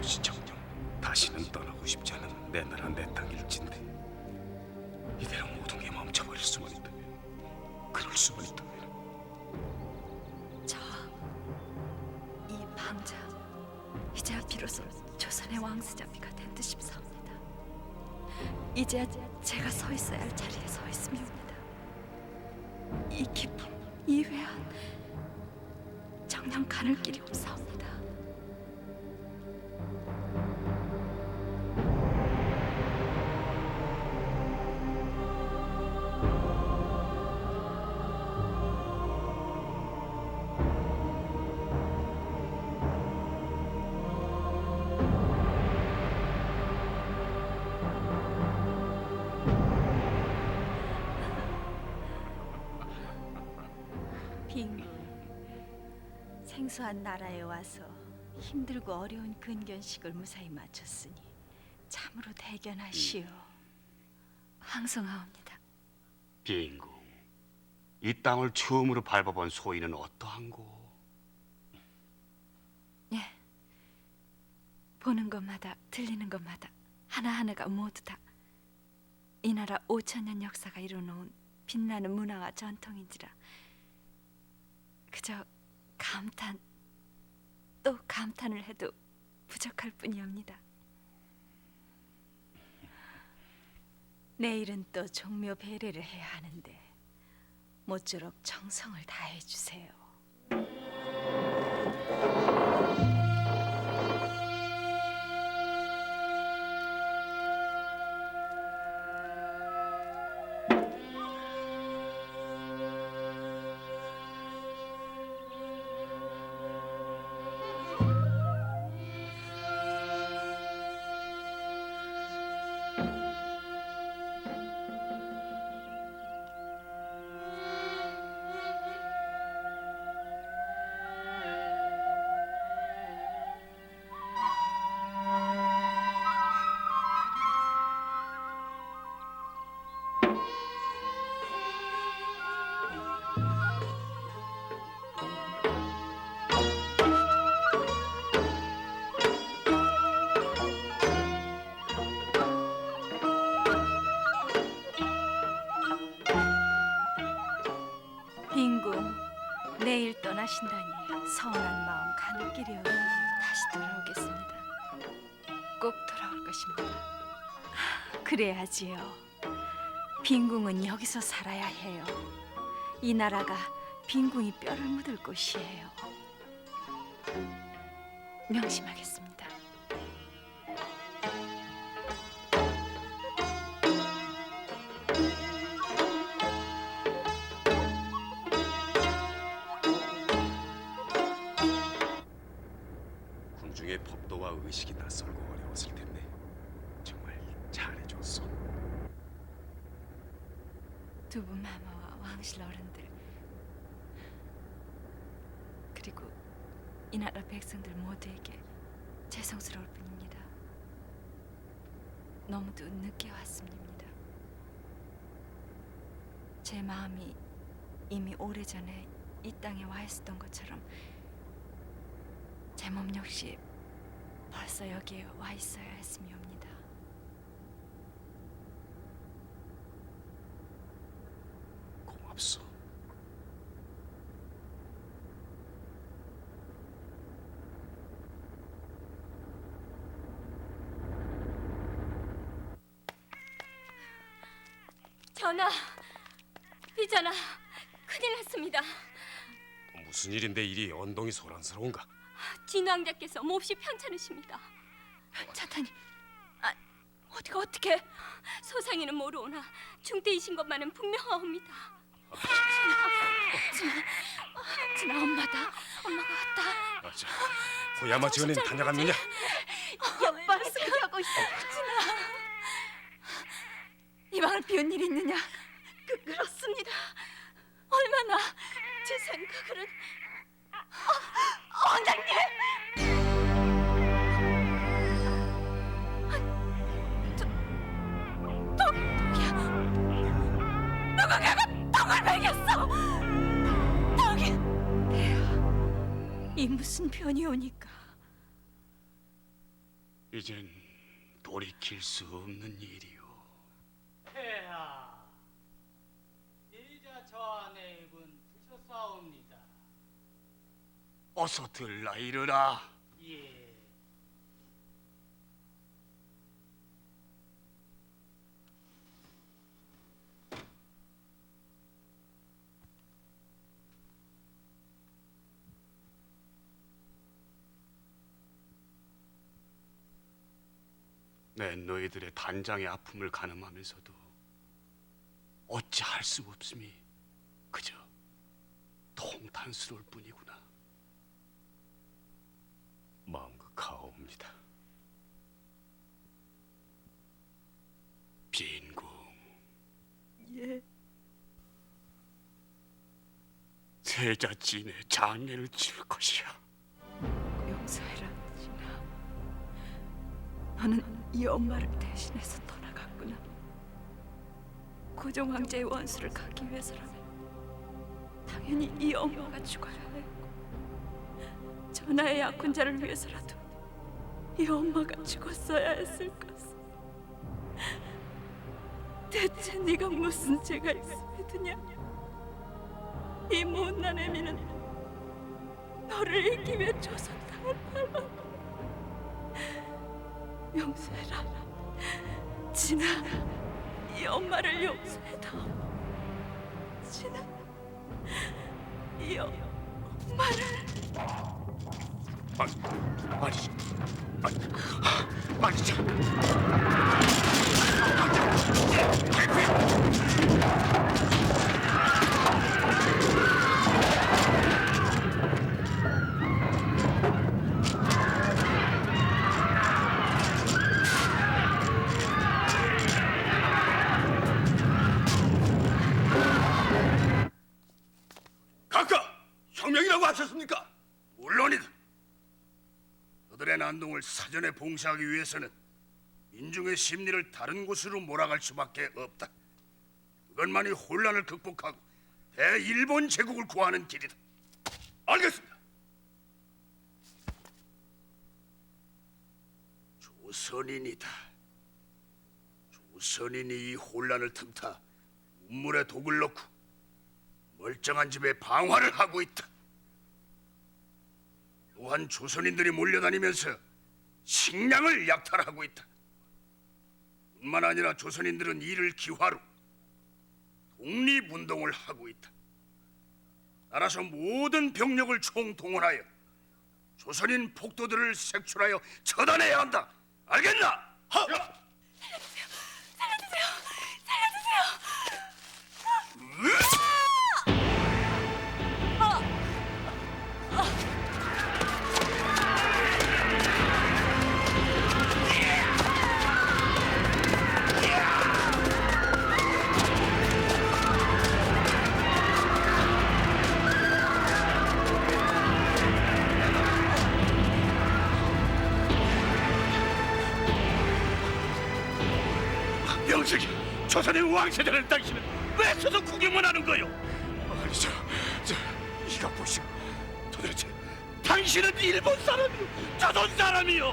이것이 정녕 다시는 떠나고 싶지 않은 내 나라 내 땅일진데 이대로 모든 게 멈춰버릴 수만 있다면, 그럴 수만 있다면. 저 이 방자 이제야 비로소 조선의 왕수자비가 된 듯 싶사옵니다. 이제야 제가 서 있어야 할 자리에 서 있음이옵니다. 이 기쁨, 이 회한 정녕 가눌 길이 없사옵니다. 빙, 생소한 나라에 와서 힘들고 어려운 근견식을 무사히 마쳤으니 참으로 대견하시오. 항성하옵니다. 빈궁, 이 땅을 처음으로 밟아본 소인은 어떠한고? 예, 보는 것마다 들리는 것마다 하나하나가 모두 다 이 나라 5천년 역사가 이뤄놓은 빛나는 문화와 전통인지라 그저 감탄 또 감탄을 해도 부족할 뿐이옵니다. 내일은 또 종묘 배례를 해야 하는데 모쪼록 정성을 다해 주세요. 빈궁, 내일 떠나신다니 서운한 마음 가눌 길이 없니 다시 돌아오겠습니다. 꼭 돌아올 것입니다. 그래야지요. 빈궁은 여기서 살아야 해요. 이 나라가 빈궁이 뼈를 묻을 곳이에요. 명심하겠습니다. 군중의 법도와 의식이 낯설고 어려웠을 텐데 정말 잘해줬어. 두부 마마와 왕실 어른들 그리고 이 나라 백성들 모두에게 죄송스러울 뿐입니다. 너무도 늦게 왔습니다. 제 마음이 이미 오래전에 이 땅에 와 있었던 것처럼 제 몸 역시 벌써 여기에 와 있어야 했음이옵니다. 고맙소. 전하, 비전하, 큰일 났습니다. 무슨 일인데 이리 언동이 소란스러운가? 진왕자께서 몹시 편찮으십니다. 차탄이 어디가 어떻게? 소상이는 모르오나 중대이신 것만은 분명하옵니다. 진아 엄마다. 엄마가 왔다. 아, 자, 고야마 지원인 다녀갔느냐? 옆방을 쓰고 있어. 진아. 이 방을 비운 일이 있느냐? 그렇습니다. 얼마나 제 생각으로는 원장님! 독이야. 누군가가 독을 먹였어. 독이. 이 무슨 변이 오니까 이젠 돌이킬 수 없는 일이오. 폐하, 이자 저 아내분 드셨사옵니다. 어서 들라 이르라. 예. 내 너희들의 단장의 아픔을 가늠하면서도 어찌 할 수 없음이 그저 통탄스러울 뿐이구나. 마음극하옵니다. 빈궁, 예, 세자진의 장례를 치를 것이야. 용서해라, 진아. 너는 이 엄마를 대신해서 떠나갔구나. 고종 황제의 원수를 갚기 위해서라면 당연히 이 엄마가 죽어야 했고, 전하의 약혼자를 위해서라도 이 엄마가 죽었어야 했을 것을. 대체 네가 무슨 죄가 있음에 드냐? 이 못난 애미는 너를 잃기 위해 조선당을 밟았고. 용서해라, 진아. 이 엄마를 용서해다오. 진아, 이 엄마를. 아니죠. 각하, 혁명이라고 하셨습니까? 물론이다. 그들의 난동을 사전에 봉쇄하기 위해서는 민중의 심리를 다른 곳으로 몰아갈 수밖에 없다. 그것만이 혼란을 극복하고 대일본 제국을 구하는 길이다. 알겠습니다. 조선인이다. 조선인이 이 혼란을 틈타 운물에 독을 넣고 멀쩡한 집에 방화를 하고 있다. 또한 조선인들이 몰려다니면서 식량을 약탈하고 있다. 뿐만 아니라 조선인들은 이를 기화로 독립운동을 하고 있다. 따라서 모든 병력을 총동원하여 조선인 폭도들을 색출하여 처단해야 한다. 알겠나? 하! 명색이 조선의 왕세자를 당신은 왜 서서 구경만 하는 거요? 아니죠. 이가 보시오. 도대체 당신은 일본 사람이요, 조선 사람이요?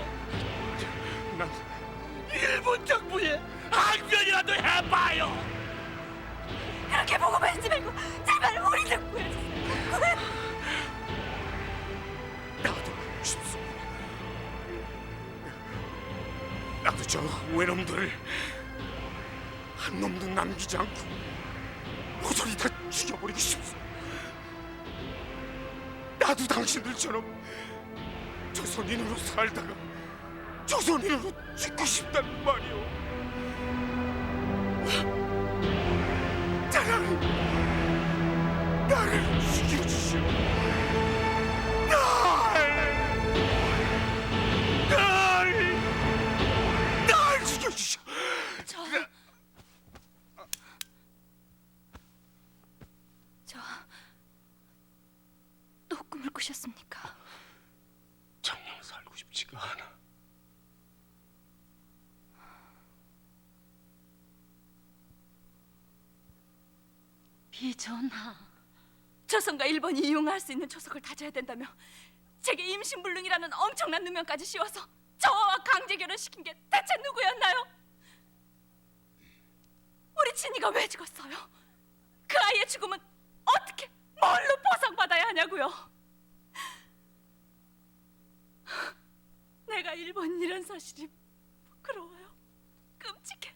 난 일본 정부의 항변이라도 해봐요. 그렇게 보고 말지 말고 제발 우리 좀 구해주세요. 나도 싶소. 나도 저 외놈들을 한 놈도 남기지 않고 모조리 다 죽여버리고 싶소. 나도 당신들처럼 조선인으로 살다가 조선인으로 죽고 싶단 말이오. 차라리 나를 죽여주시오. 날 죽여주시오. 또 꿈을 꾸셨습니까? 정녕 살고 싶지가 않아. 비전하, 조선과 일본이 이용할 수 있는 조석을 다져야 된다며 제게 임신불능이라는 엄청난 누명까지 씌워서 저와 강제 결혼시킨 게 대체 누구였나요? 우리 진이가 왜 죽었어요? 그 아이의 죽음은 어떻게 뭘로 보상받아야 하냐고요? 내가 일본인이란 사실이 부끄러워요. 끔찍해요.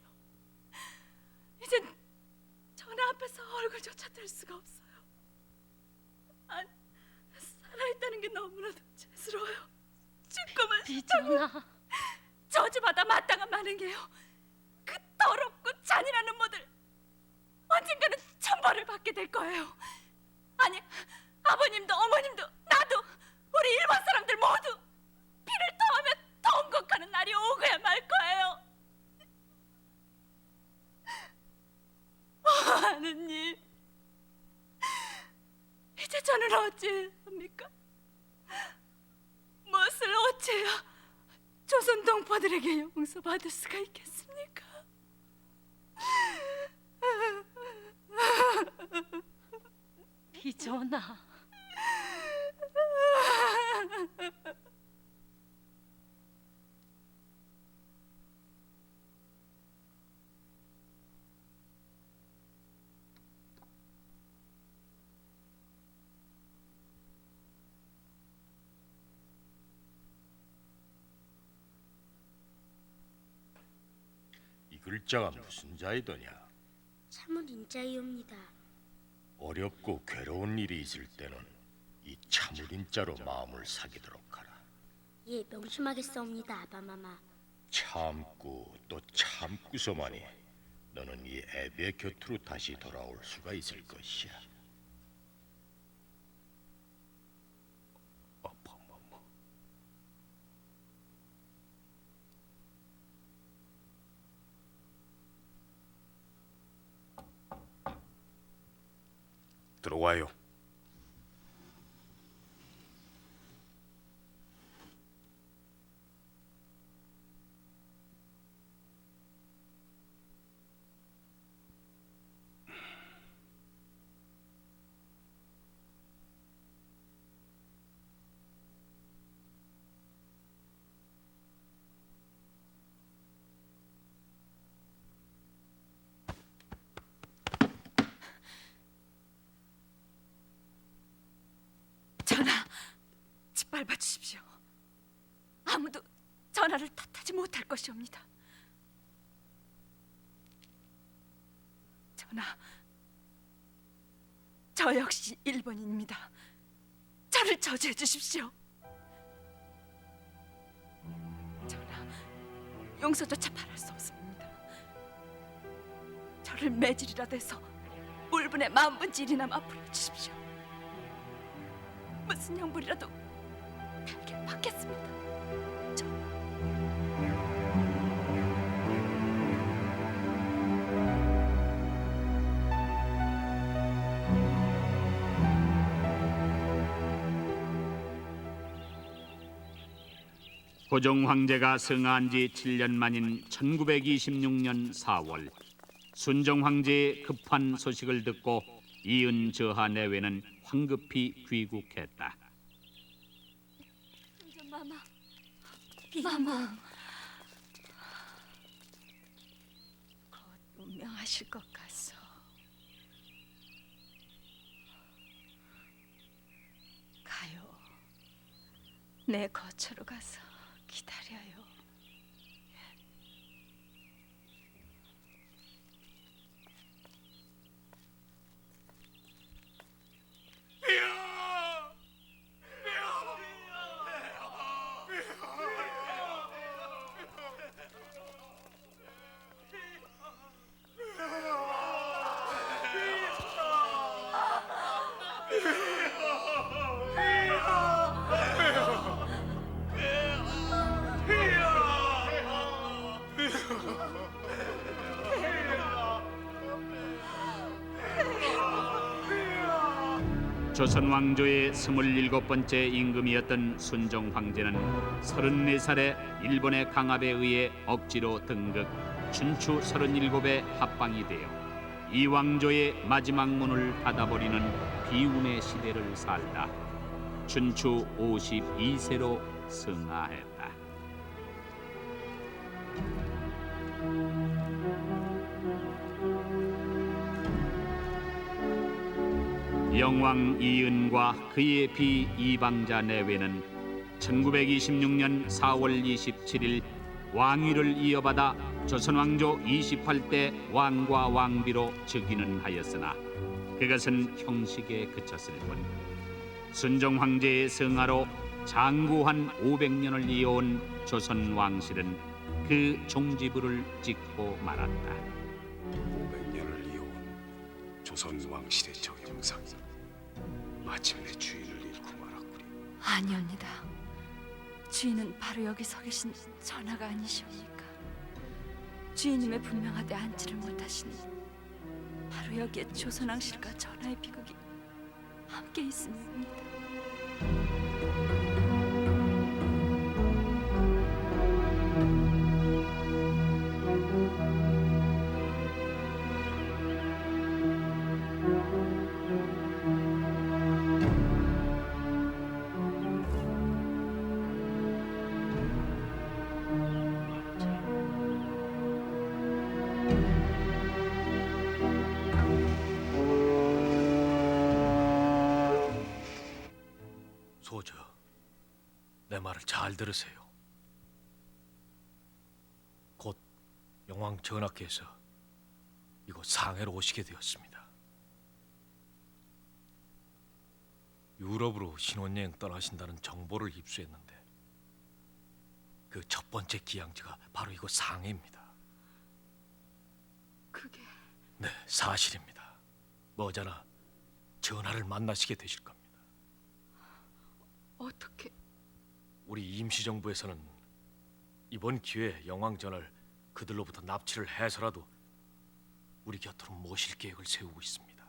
이젠 전화 앞에서 얼굴조차 들 수가 없어요. 아니, 살아있다는 게 너무나도 죄스러워요. 죽음을 비전아, 저주받아 마땅한 만행이에요. 그 더럽고 잔인한 음모들 언젠가는 천벌을 받게 될 거예요. 아니, 아버님도 어머님도 나도 우리 일본 사람들 모두 피를 토하며 통곡하는 날이 오고야 말 거예요. 하느님, 이제 저는 어찌해야 합니까? 무엇을 어찌해야 조선 동포들에게 용서받을 수가 있겠습니까? 비전아. 이 글자가 무슨 자이더냐? 참을 인자이옵니다. 어렵고 괴로운 일이 있을 때는 이 참을인자로 마음을 사기도록 하라. 예, 명심하겠사옵니다, 아바마마. 참고 또 참고서만이 너는 이 애비의 곁으로 다시 돌아올 수가 있을 것이야. 아바마마. 들어와요. 전하, 짓밟아 주십시오. 아무도 전하를 탓하지 못할 것이옵니다. 전하, 저 역시 일본인입니다. 저를 저주해 주십시오. 전하, 용서조차 바랄 수 없습니다. 저를 매질이라도 해서 울분의 만분질이나마 풀어주십시오. 무슨 형벌이라도 달게 받겠습니다. 고종 황제가 승하한 지 7년 만인 1926년 4월 순종 황제의 급한 소식을 듣고 이은 저하 내외는 황급히 귀국했다. 마마, 마마, 곧 운명하실 것 같소. 가요. 내 거처로 가서 기다려요. 조선 왕조의 27번째 임금이었던 순종 황제는 34살에 일본의 강압에 의해 억지로 등극, 춘추 37의 합방이 되어 이 왕조의 마지막 문을 닫아버리는 비운의 시대를 살다 춘추 52세로 승하했다. 영왕 이은과 그의 비 이방자 내외는 1926년 4월 27일 왕위를 이어받아 조선왕조 28대 왕과 왕비로 즉위는 하였으나 그것은 형식에 그쳤을 뿐 순종황제의 성하로 장구한 500년을 이어온 조선 왕실은 그 종지부를 찍고 말았다. 500년을 이어온 조선 왕실의 정형상이 마침내 주인을 잃고 말았구리. 아니옵니다. 주인은 바로 여기 서 계신 전하가 아니시옵니까? 주인님의 분명하되 앉지를 못하시니 바로 여기에 조선왕실과 전하의 비극이 함께 있음이옵니다. 소저, 내 말을 잘 들으세요. 곧 영왕 전하께서 이곳 상해로 오시게 되었습니다. 유럽으로 신혼여행 떠나신다는 정보를 입수했는데 그 첫 번째 기항지가 바로 이곳 상해입니다. 그게 네, 사실입니다. 머지않아 전하를 만나시게 되실 겁니다. 어떻게? 우리 임시정부에서는 이번 기회에 영왕 전하를 그들로부터 납치를 해서라도 우리 곁으로 모실 계획을 세우고 있습니다.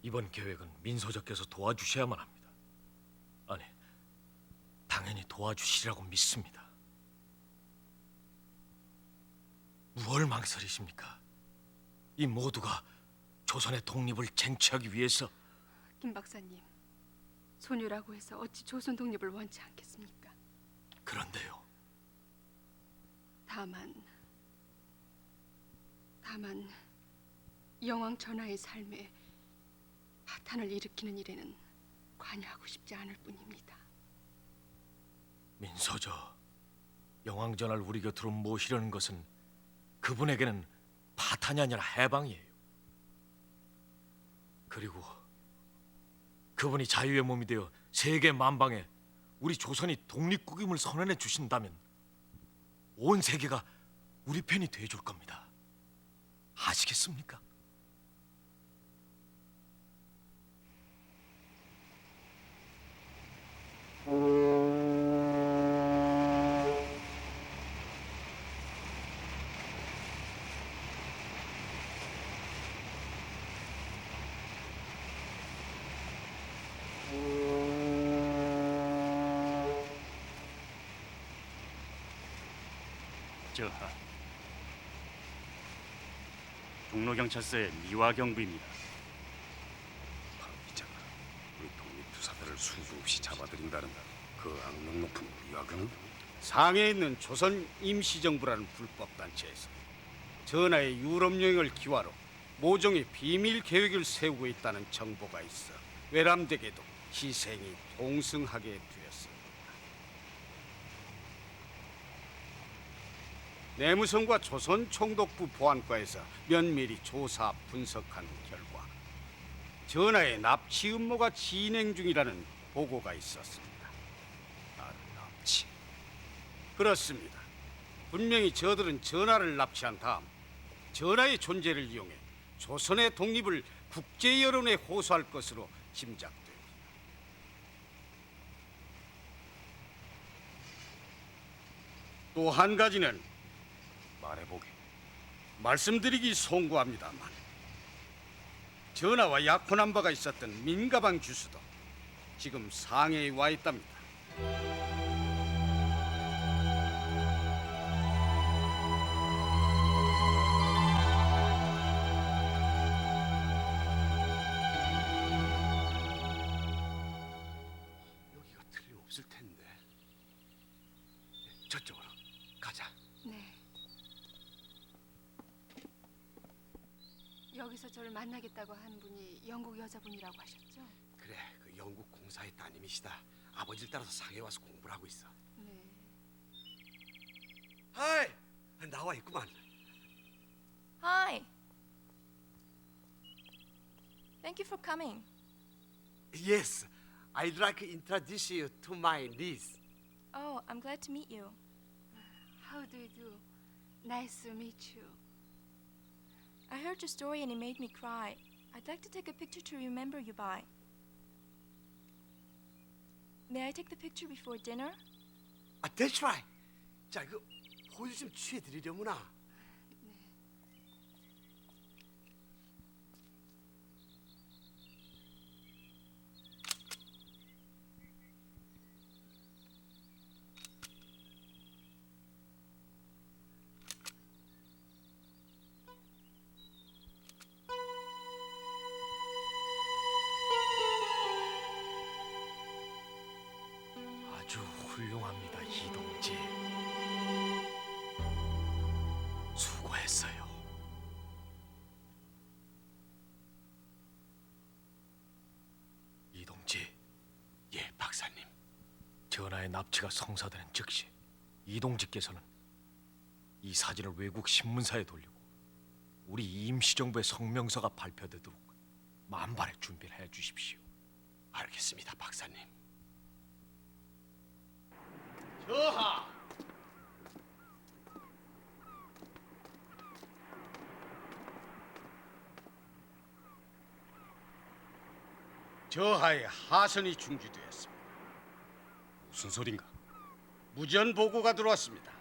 이번 계획은 민소저께서 도와주셔야만 합니다. 아니, 당연히 도와주시리라고 믿습니다. 무얼 망설이십니까? 이 모두가 조선의 독립을 쟁취하기 위해서. 김 박사님, 소녀라고 해서 어찌 조선 독립을 원치 않겠습니까? 그런데요. 다만 영왕 전하의 삶에 파탄을 일으키는 일에는 관여하고 싶지 않을 뿐입니다. 민소저, 영왕 전하를 우리 곁으로 모시려는 것은 그분에게는 파탄이 아니라 해방이에요. 그리고 그분이 자유의 몸이 되어 세계 만방에 우리 조선이 독립국임을 선언해 주신다면 온 세계가 우리 편이 돼줄 겁니다. 아시겠습니까? 저하, 종로경찰서의 미화경부입니다. 있잖아. 우리 독립투사들을 수도 없이 잡아들인다는 그 악명 높은 미화경. 상해에 있는 조선 임시정부라는 불법 단체에서 전하의 유럽 여행을 기화로 모종의 비밀 계획을 세우고 있다는 정보가 있어 외람되게도 희생이 동승하게 되었습니다. 내무성과 조선 총독부 보안과에서 면밀히 조사 분석한 결과 전하의 납치 음모가 진행 중이라는 보고가 있었습니다. 나를 납치. 그렇습니다. 분명히 저들은 전하를 납치한 다음 전하의 존재를 이용해 조선의 독립을 국제 여론에 호소할 것으로 짐작됩니다. 또 한 가지는 말해보게. 말씀드리기 송구합니다만 전하와 약혼한 바가 있었던 민가방 주수도 지금 상해에 와 있답니다. 여기가 틀림없을 텐데. 저쪽으로 가자. 네. 여기서 미국에서 저를 만나겠다고 한 분이 영국 여자분이라고 하셨죠? 그래, 그 영국 공사의 따님이시다. 아버지를 따라서 상해 와서 공부를 하고 있어. 네. 하이, 나와 있구만. Hi. Thank you for coming. Yes, I'd like to introduce you to my niece. Oh, I'm glad to meet you. How do you do? Nice to meet you. I heard your story and it made me cry. I'd like to take a picture to remember you by. May I take the picture before dinner? That's right. 자, 그 포즈 좀 취해드리려무나. 아주 훌륭합니다, 이동지. 수고했어요. 이동지. 예, 박사님. 전하의 납치가 성사되는 즉시 이동지께서는 이 사진을 외국 신문사에 돌리고 우리 임시정부의 성명서가 발표되도록 만반의 준비를 해 주십시오. 알겠습니다, 박사님. 저하! 저하의 하선이 중지되었습니다. 무슨 소린가? 무전 보고가 들어왔습니다.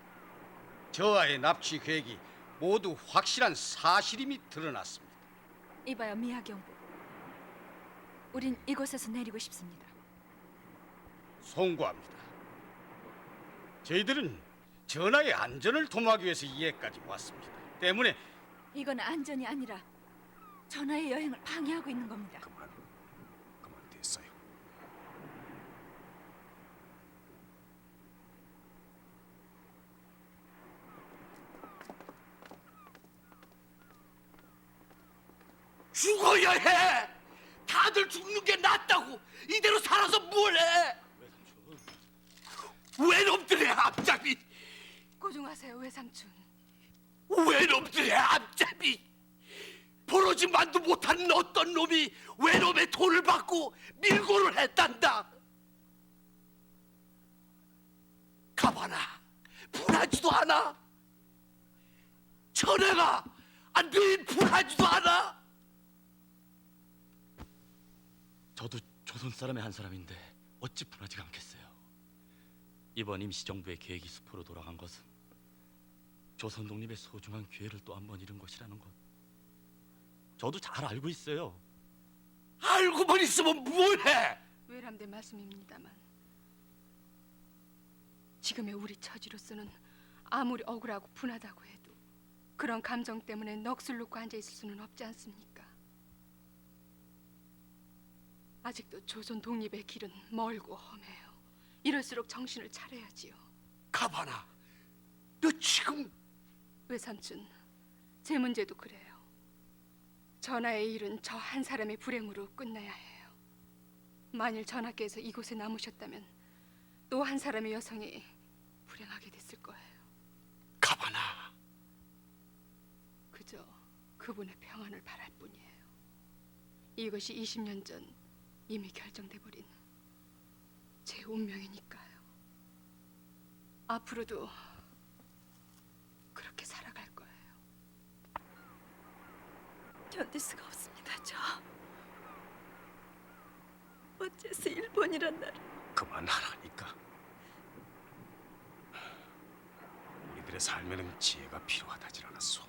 저하의 납치 계획이 모두 확실한 사실임이 드러났습니다. 이봐요, 미하경부. 우린 이곳에서 내리고 싶습니다. 송구합니다. 저희들은 전하의 안전을 도모하기 위해서 이해까지 왔습니다. 때문에 이건 안전이 아니라 전하의 여행을 방해하고 있는 겁니다. 그만 됐어요. 죽어야 해. 다들 죽는 게 낫다고. 이대로 살아서 뭘 해? 외놈들의 앞잡이. 고중하세요, 외삼촌. 외놈들의 앞잡이. 버러지만도 못하는 어떤 놈이 외놈의 돈을 받고 밀고를 했단다. 가봐나 분하지도 않아. 전해가 늘 분하지도 않아. 저도 조선 사람의 한 사람인데 어찌 분하지가 않겠어요. 이번 임시정부의 계획이 수포로 돌아간 것은 조선 독립의 소중한 기회를 또 한 번 잃은 것이라는 것 저도 잘 알고 있어요. 알고만 있으면 뭘 해? 외람된 말씀입니다만 지금의 우리 처지로서는 아무리 억울하고 분하다고 해도 그런 감정 때문에 넋을 놓고 앉아있을 수는 없지 않습니까? 아직도 조선 독립의 길은 멀고 험해요. 이럴수록 정신을 차려야지요. 가봐나, 너 지금... 외삼촌, 제 문제도 그래요. 전하의 일은 저 한 사람의 불행으로 끝나야 해요. 만일 전하께서 이곳에 남으셨다면 또 한 사람의 여성이 불행하게 됐을 거예요. 가봐나. 그저 그분의 평안을 바랄 뿐이에요. 이것이 20년 전 이미 결정돼 버린 제 운명이니까요. 앞으로도 그렇게 살아갈 거예요. 견딜 수가 없습니다, 저. 어째서 일본이란 나라. 그만하라니까. 우리들의 삶에는 지혜가 필요하다질 않았소.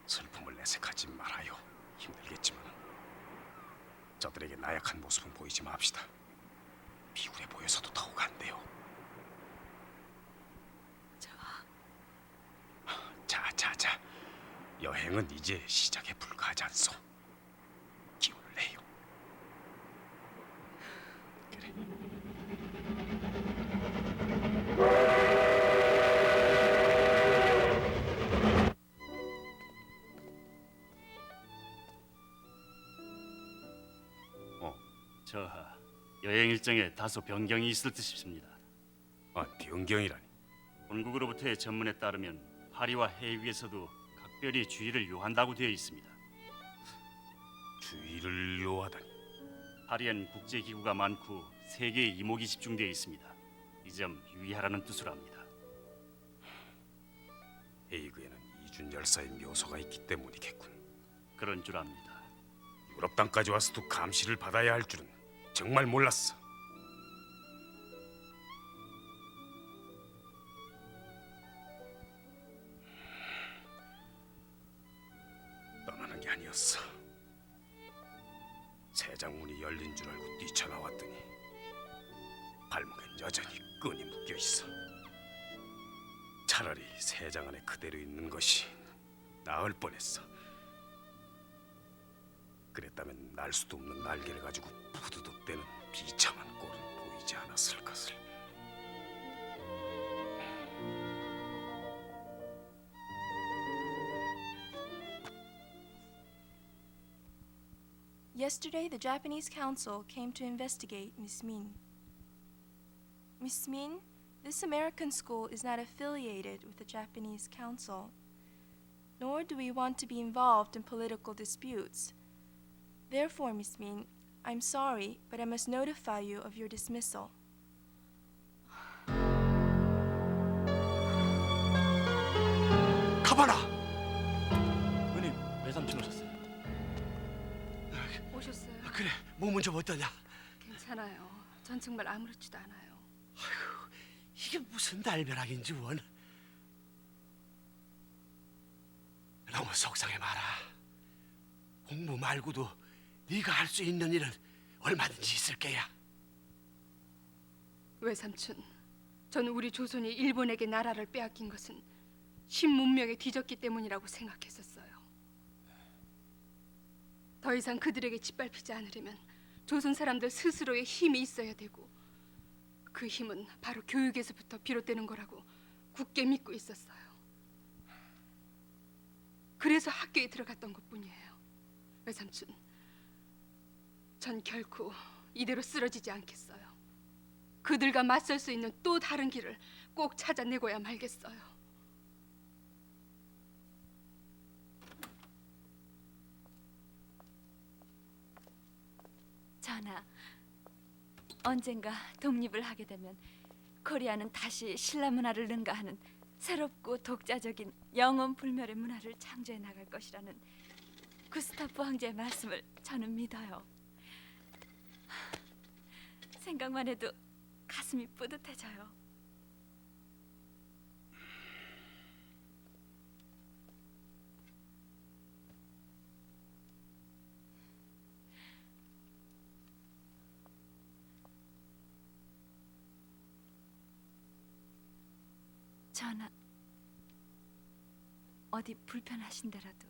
슬픔을 내색하지 말아요. 힘들겠지만 저들에게 나약한 모습은 보이지 맙시다. 비굴해 보여서도 더욱 안 돼요. 자, 여행은 이제 시작에 불과하지 않소. 기운을 내요. 그래. 저하, 여행 일정에 다소 변경이 있을 듯입니다. 아, 변경이라니. 본국으로부터의 전문에 따르면 파리와 해외에서도 각별히 주의를 요한다고 되어 있습니다. 주의를 요하다니. 파리엔 국제기구가 많고 세계의 이목이 집중되어 있습니다. 이 점 유의하라는 뜻으로 합니다. 헤이그에는 이준 열사의 묘소가 있기 때문이겠군. 그런 줄 압니다. 유럽 땅까지 와서도 감시를 받아야 할 줄은 정말 몰랐어. 떠나는 게 아니었어. 세장문이 열린 줄 알고 뛰쳐나왔더니 발목엔 여전히 끈이 묶여 있어. 차라리 세장 안에 그대로 있는 것이 나을 뻔했어. 그랬다면 날 수도 없는 날개를 가지고 푸드득대는 비참한 꼴은 보이지 않았을 것을. Yesterday, the Japanese council came to investigate Miss Min. Miss Min, this American school is not affiliated with the Japanese council, nor do we want to be involved in political disputes. Therefore, Miss Min, I'm sorry, but I must notify you of your dismissal. 가봐라. 누님, 외삼촌 오셨어요. 오셨어요? 그래, 몸은 좀 어떠냐? 괜찮아요. 전 정말 아무렇지도 않아요. 이게 무슨 날벼락인지 원. 너무 속상해 마라. 공부 말고도 네가 할 수 있는 일은 얼마든지 있을 게야. 외삼촌, 전 우리 조선이 일본에게 나라를 빼앗긴 것은 신문명에 뒤졌기 때문이라고 생각했었어요. 더 이상 그들에게 짓밟히지 않으려면 조선 사람들 스스로의 힘이 있어야 되고, 그 힘은 바로 교육에서부터 비롯되는 거라고 굳게 믿고 있었어요. 그래서 학교에 들어갔던 것뿐이에요. 외삼촌, 전 결코 이대로 쓰러지지 않겠어요. 그들과 맞설 수 있는 또 다른 길을 꼭 찾아내고야 말겠어요. 전하, 언젠가 독립을 하게 되면 코리아는 다시 신라 문화를 능가하는 새롭고 독자적인 영원 불멸의 문화를 창조해 나갈 것이라는 구스타프 황제의 말씀을 저는 믿어요. 생각만 해도 가슴이 뿌듯해져요. 전하, 어디 불편하신 데라도.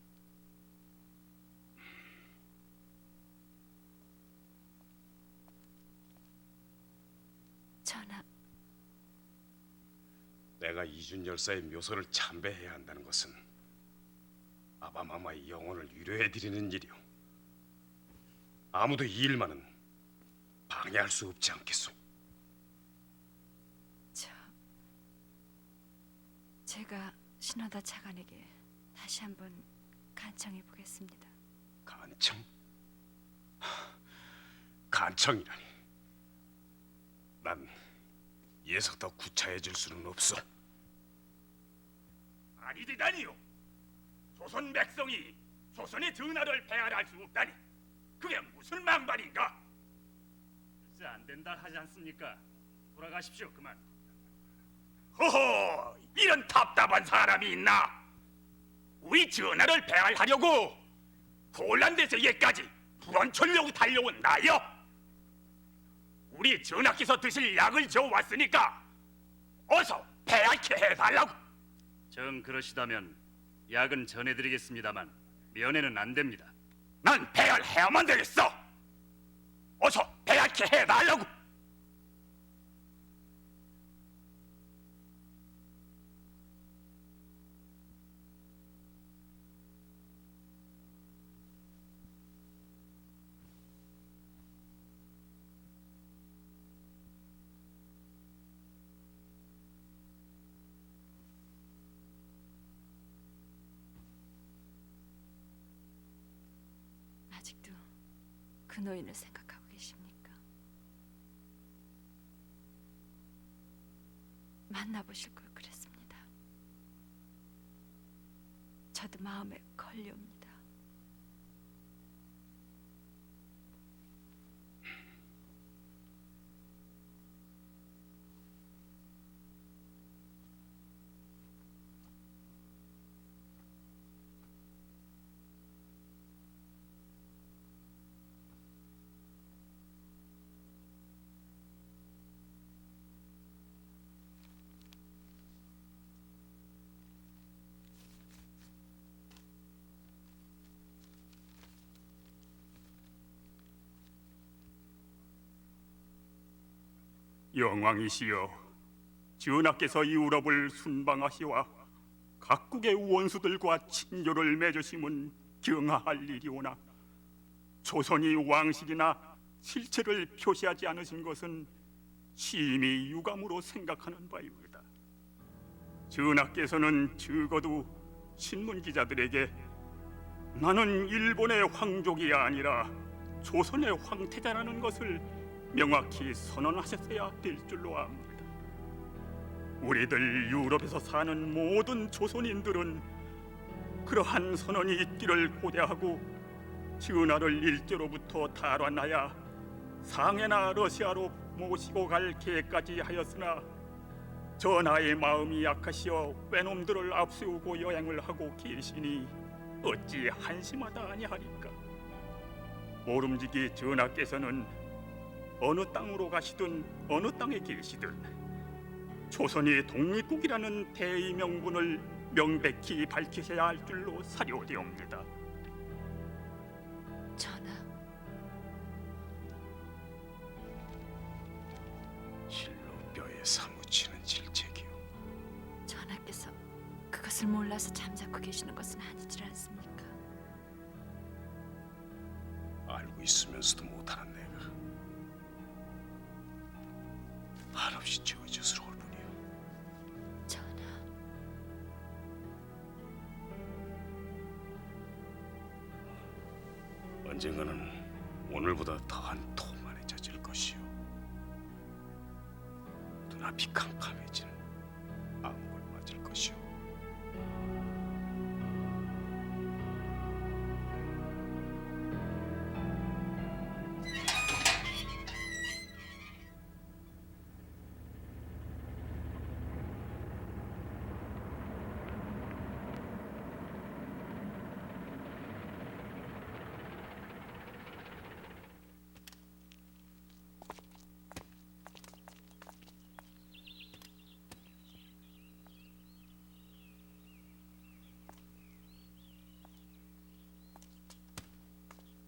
전하, 내가 이준 열사의 묘소를 참배해야 한다는 것은 아바마마의 영혼을 위로해드리는 일이오. 아무도 이 일만은 방해할 수 없지 않겠소. 제가 신하다 차관에게 다시 한번 간청해 보겠습니다. 간청? 간청이라니. 난 예서 더 구차해질 수는 없어. 아니 되다니요. 조선 백성이 조선의 전하를 배알할 수 없다니 그게 무슨 망발인가? 글쎄 안 된다 하지 않습니까? 돌아가십시오 그만. 허허, 이런 답답한 사람이 있나? 우리 전하를 배알하려고 홀란드에서 얘까지 불원천려고 달려온 나여? 우리 전하께서 드실 약을 줘왔으니까 어서 배알케 해달라고. 정 그러시다면 약은 전해드리겠습니다만 면회는 안 됩니다. 난 배알해야만 되겠어. 어서 배알케 해달라고. 그 노인을 생각하고 계십니까? 만나보실 걸 그랬습니다. 저도 마음에 걸려옵니다. 영왕이시여, 전하께서 유럽을 순방하시와 각국의 원수들과 친교를 맺으심은 경하할 일이오나 조선이 왕실이나 실체를 표시하지 않으신 것은 심히 유감으로 생각하는 바입니다. 전하께서는 적어도 신문 기자들에게 나는 일본의 황족이 아니라 조선의 황태자라는 것을 명확히 선언하셨어야 될 줄로 압니다. 우리들 유럽에서 사는 모든 조선인들은 그러한 선언이 있기를 고대하고 전하를 일제로부터 탈환하여 상해나 러시아로 모시고 갈 계획까지 하였으나 전하의 마음이 약하시어 외놈들을 앞세우고 여행을 하고 계시니 어찌 한심하다 아니하리까. 모름지기 전하께서는 어느 땅으로 가시든 어느 땅에 계시든 조선이 독립국이라는 대의 명분을 명백히 밝히셔야 할 줄로 사료되옵니다. 전하, 실로 뼈에 사무치는 질책이요. 전하께서 그것을 몰라서 잠자코 계시는 것은 아니질 않습니까? 알고 있으면서도 못하는 내가 한없이 저주스러울 뿐이요. 전하, 언젠가는 오늘보다 더한 토만에 젖을 것이요. 눈앞이 캄캄해지는 암을 맞을 것이요.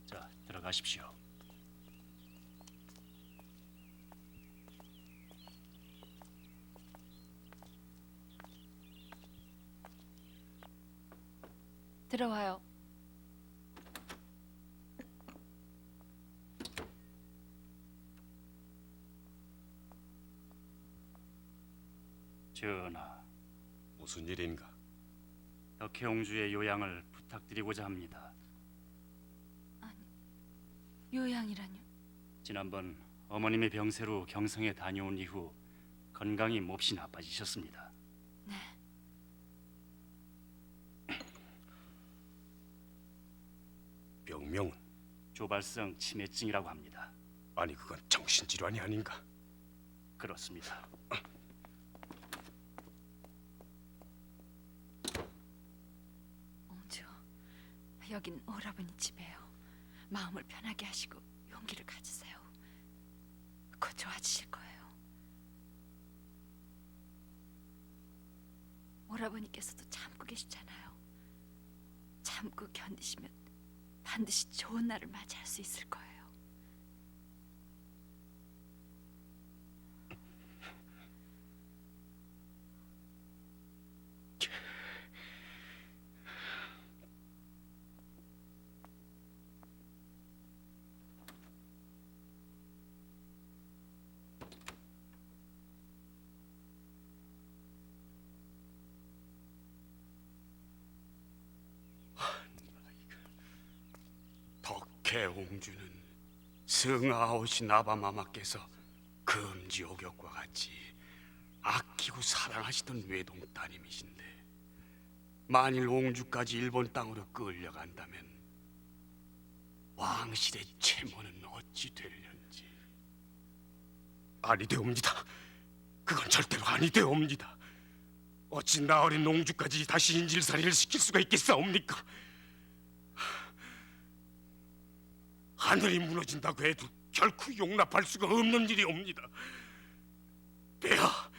자, 들어가십시오. 들어와요. 전하, 무슨 일인가? 덕혜옹주의 요양을 부탁드리고자 합니다. 요양이라뇨? 지난번 어머님의 병세로 경성에 다녀온 이후 건강이 몹시 나빠지셨습니다. 네. 병명은? 조발성 치매증이라고 합니다. 아니 그건 정신질환이 아닌가? 그렇습니다. 옹주, 여긴 오라버니 집이에요. 마음을 편하게 하시고 용기를 가지세요. 곧 좋아지실 거예요. 오라버니께서도 참고 계시잖아요. 참고 견디시면 반드시 좋은 날을 맞이할 수 있을 거예요. 덕혜옹주는 성아오신 아바마마께서 금지 오격과 같이 아끼고 사랑하시던 외동 따님이신데 만일 옹주까지 일본 땅으로 끌려간다면 왕실의 채무는 어찌 될는지. 아니되옵니다. 그건 절대로 아니되옵니다. 어찌 나 어린 옹주까지 다시 인질살이를 시킬 수가 있겠사옵니까? 하늘이 무너진다고 해도 결코 용납할 수가 없는 일이옵니다. 폐하,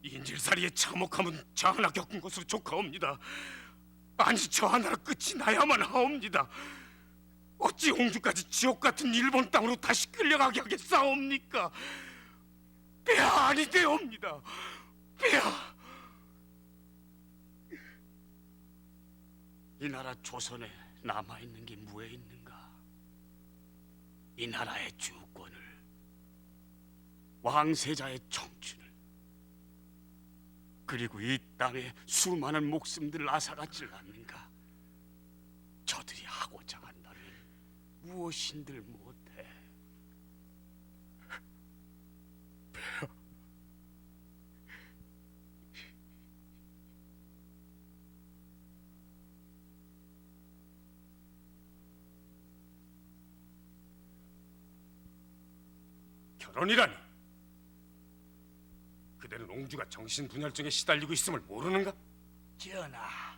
인질살이의 참혹함은 저 하나 겪은 것으로 족하옵니다. 아니 저 하나로 끝이 나야만 하옵니다. 어찌 옹주까지 지옥 같은 일본 땅으로 다시 끌려가게 하겠사옵니까? 폐하, 아니되옵니다. 폐하. 이 나라 조선에 남아있는 게 무에 있는가? 이 나라의 주권을, 왕세자의 청춘을, 그리고 이 땅의 수많은 목숨들을 앗아갔질 않는가? 저들이 하고자 한다면 무엇인들 못해. 결혼이라니. 그대는 옹주가 정신분열증에 시달리고 있음을 모르는가? 전하,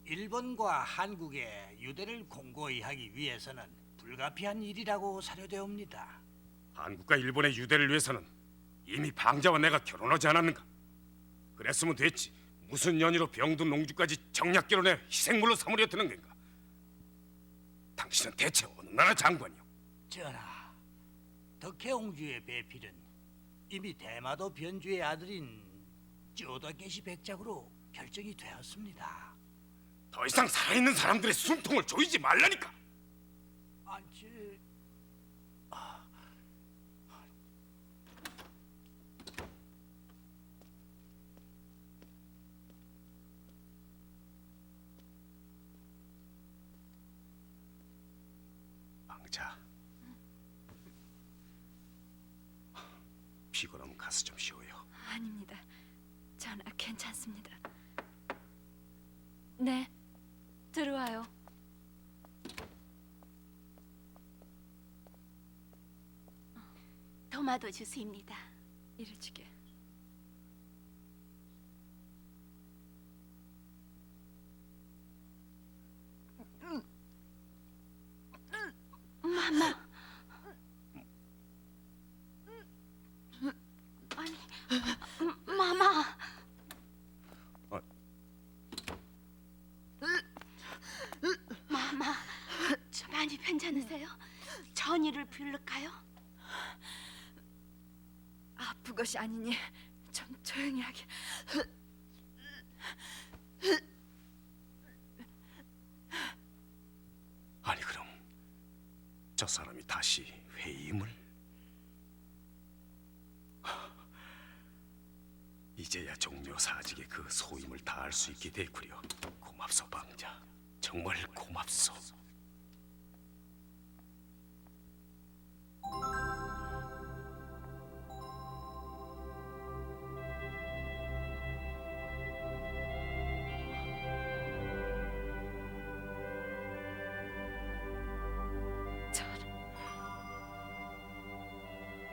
일본과 한국의 유대를 공고히 하기 위해서는 불가피한 일이라고 사료되옵니다. 한국과 일본의 유대를 위해서는 이미 방자와 내가 결혼하지 않았는가? 그랬으면 됐지. 무슨 연유로 병든 옹주까지 정략 결혼해 희생물로 삼으려 드는 건가? 당신은 대체 어느 나라 장관이오? 전하, 덕혜옹주의 배필은 이미 대마도 변주의 아들인 쩌다게시 백작으로 결정이 되었습니다. 더 이상 살아있는 사람들의 숨통을 조이지 말라니까. 방자, 피곤하면 가서 좀 쉬어요. 아닙니다. 전하 괜찮습니다. 네, 들어와요. 도마도 주스입니다. 이르지게. 마마. 아니, 마마. 마마, 저 많이 괜찮으세요? 전의를 부를까요? 아픈 것이 아니니 좀 조용히 하게. 아니 그럼 저 사람이 다시 회임을? 이제야 종묘사직의 그 소임을 다할 수 있게 됐구려. 고맙소 방자, 정말 고맙소.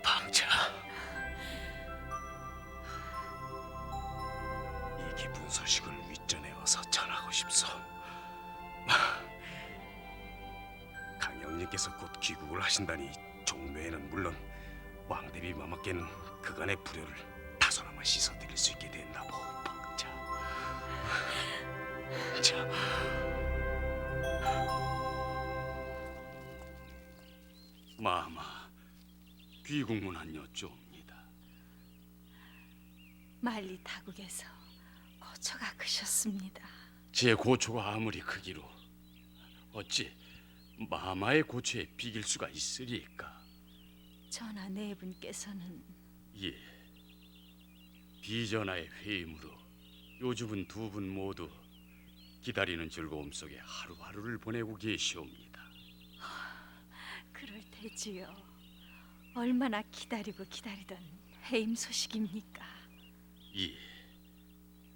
방자, 이 기쁜 소식을 윗전에 어서 전하고 싶소. 강영님께서 곧 귀국을 하신다니 종묘에는 물론 왕대비 마마께는 그간의 불효를 다소나마 씻어드릴 수 있게 됐나 보. 방자, 자. 마마, 귀국문안 여쭈옵니다. 만리 타국에서 고초가 크셨습니다. 제 고초가 아무리 크기로 어찌 마마의 고초에 비길 수가 있으리까? 전하 네 분께서는 예, 비전하의 회임으로 요즘은 두 분 모두 기다리는 즐거움 속에 하루하루를 보내고 계시옵니다. 그럴 테 대지요. 얼마나 기다리고 기다리던 해임 소식입니까? 예,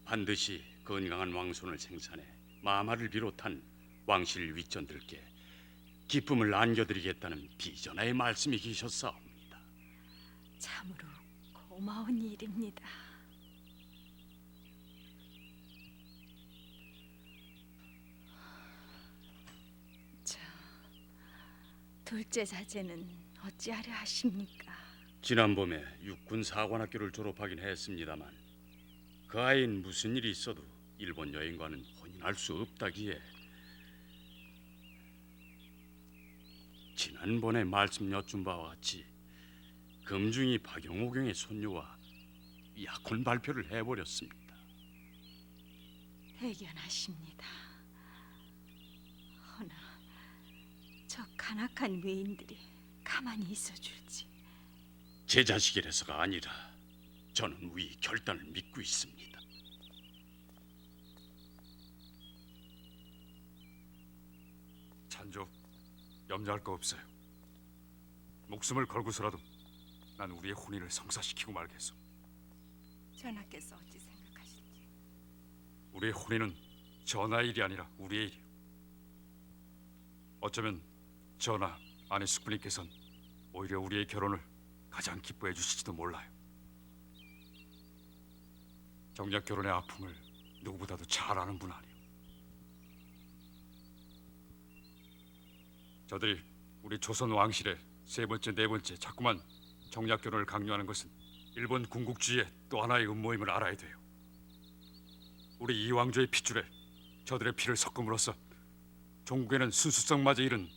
반드시 건강한 왕손을 생산해 마마를 비롯한 왕실 윗전들께 기쁨을 안겨드리겠다는 비전하의 말씀이 계셨사옵니다. 참으로 고마운 일입니다. 자, 둘째 자제는 어찌하려 하십니까? 지난 봄에 육군 사관학교를 졸업하긴 했습니다만 그 아이는 무슨 일이 있어도 일본 여인과는 혼인할 수 없다기에 지난번에 말씀 여쭌 바와 같이 금중이 박영호경의 손녀와 약혼 발표를 해버렸습니다. 대견하십니다. 허나 저 간악한 외인들이 가만히 있어줄지. 제 자식이라서가 아니라 저는 우리 결단을 믿고 있습니다. 찬조, 염려할 거 없어요. 목숨을 걸고서라도 난 우리의 혼인을 성사시키고 말겠소. 전하께서 어찌 생각하실지. 우리의 혼인은 전하의 일이 아니라 우리의 일이요. 어쩌면 전하, 아내 숙부님께서는 오히려 우리의 결혼을 가장 기뻐해 주실지도 몰라요. 정작 결혼의 아픔을 누구보다도 잘 아는 분 아니요. 저들이 우리 조선 왕실의 세 번째, 네 번째 자꾸만 정략 결혼을 강요하는 것은 일본 군국주의의 또 하나의 음모임을 알아야 돼요. 우리 이왕조의 핏줄에 저들의 피를 섞음으로써 종국에는 순수성마저 잃은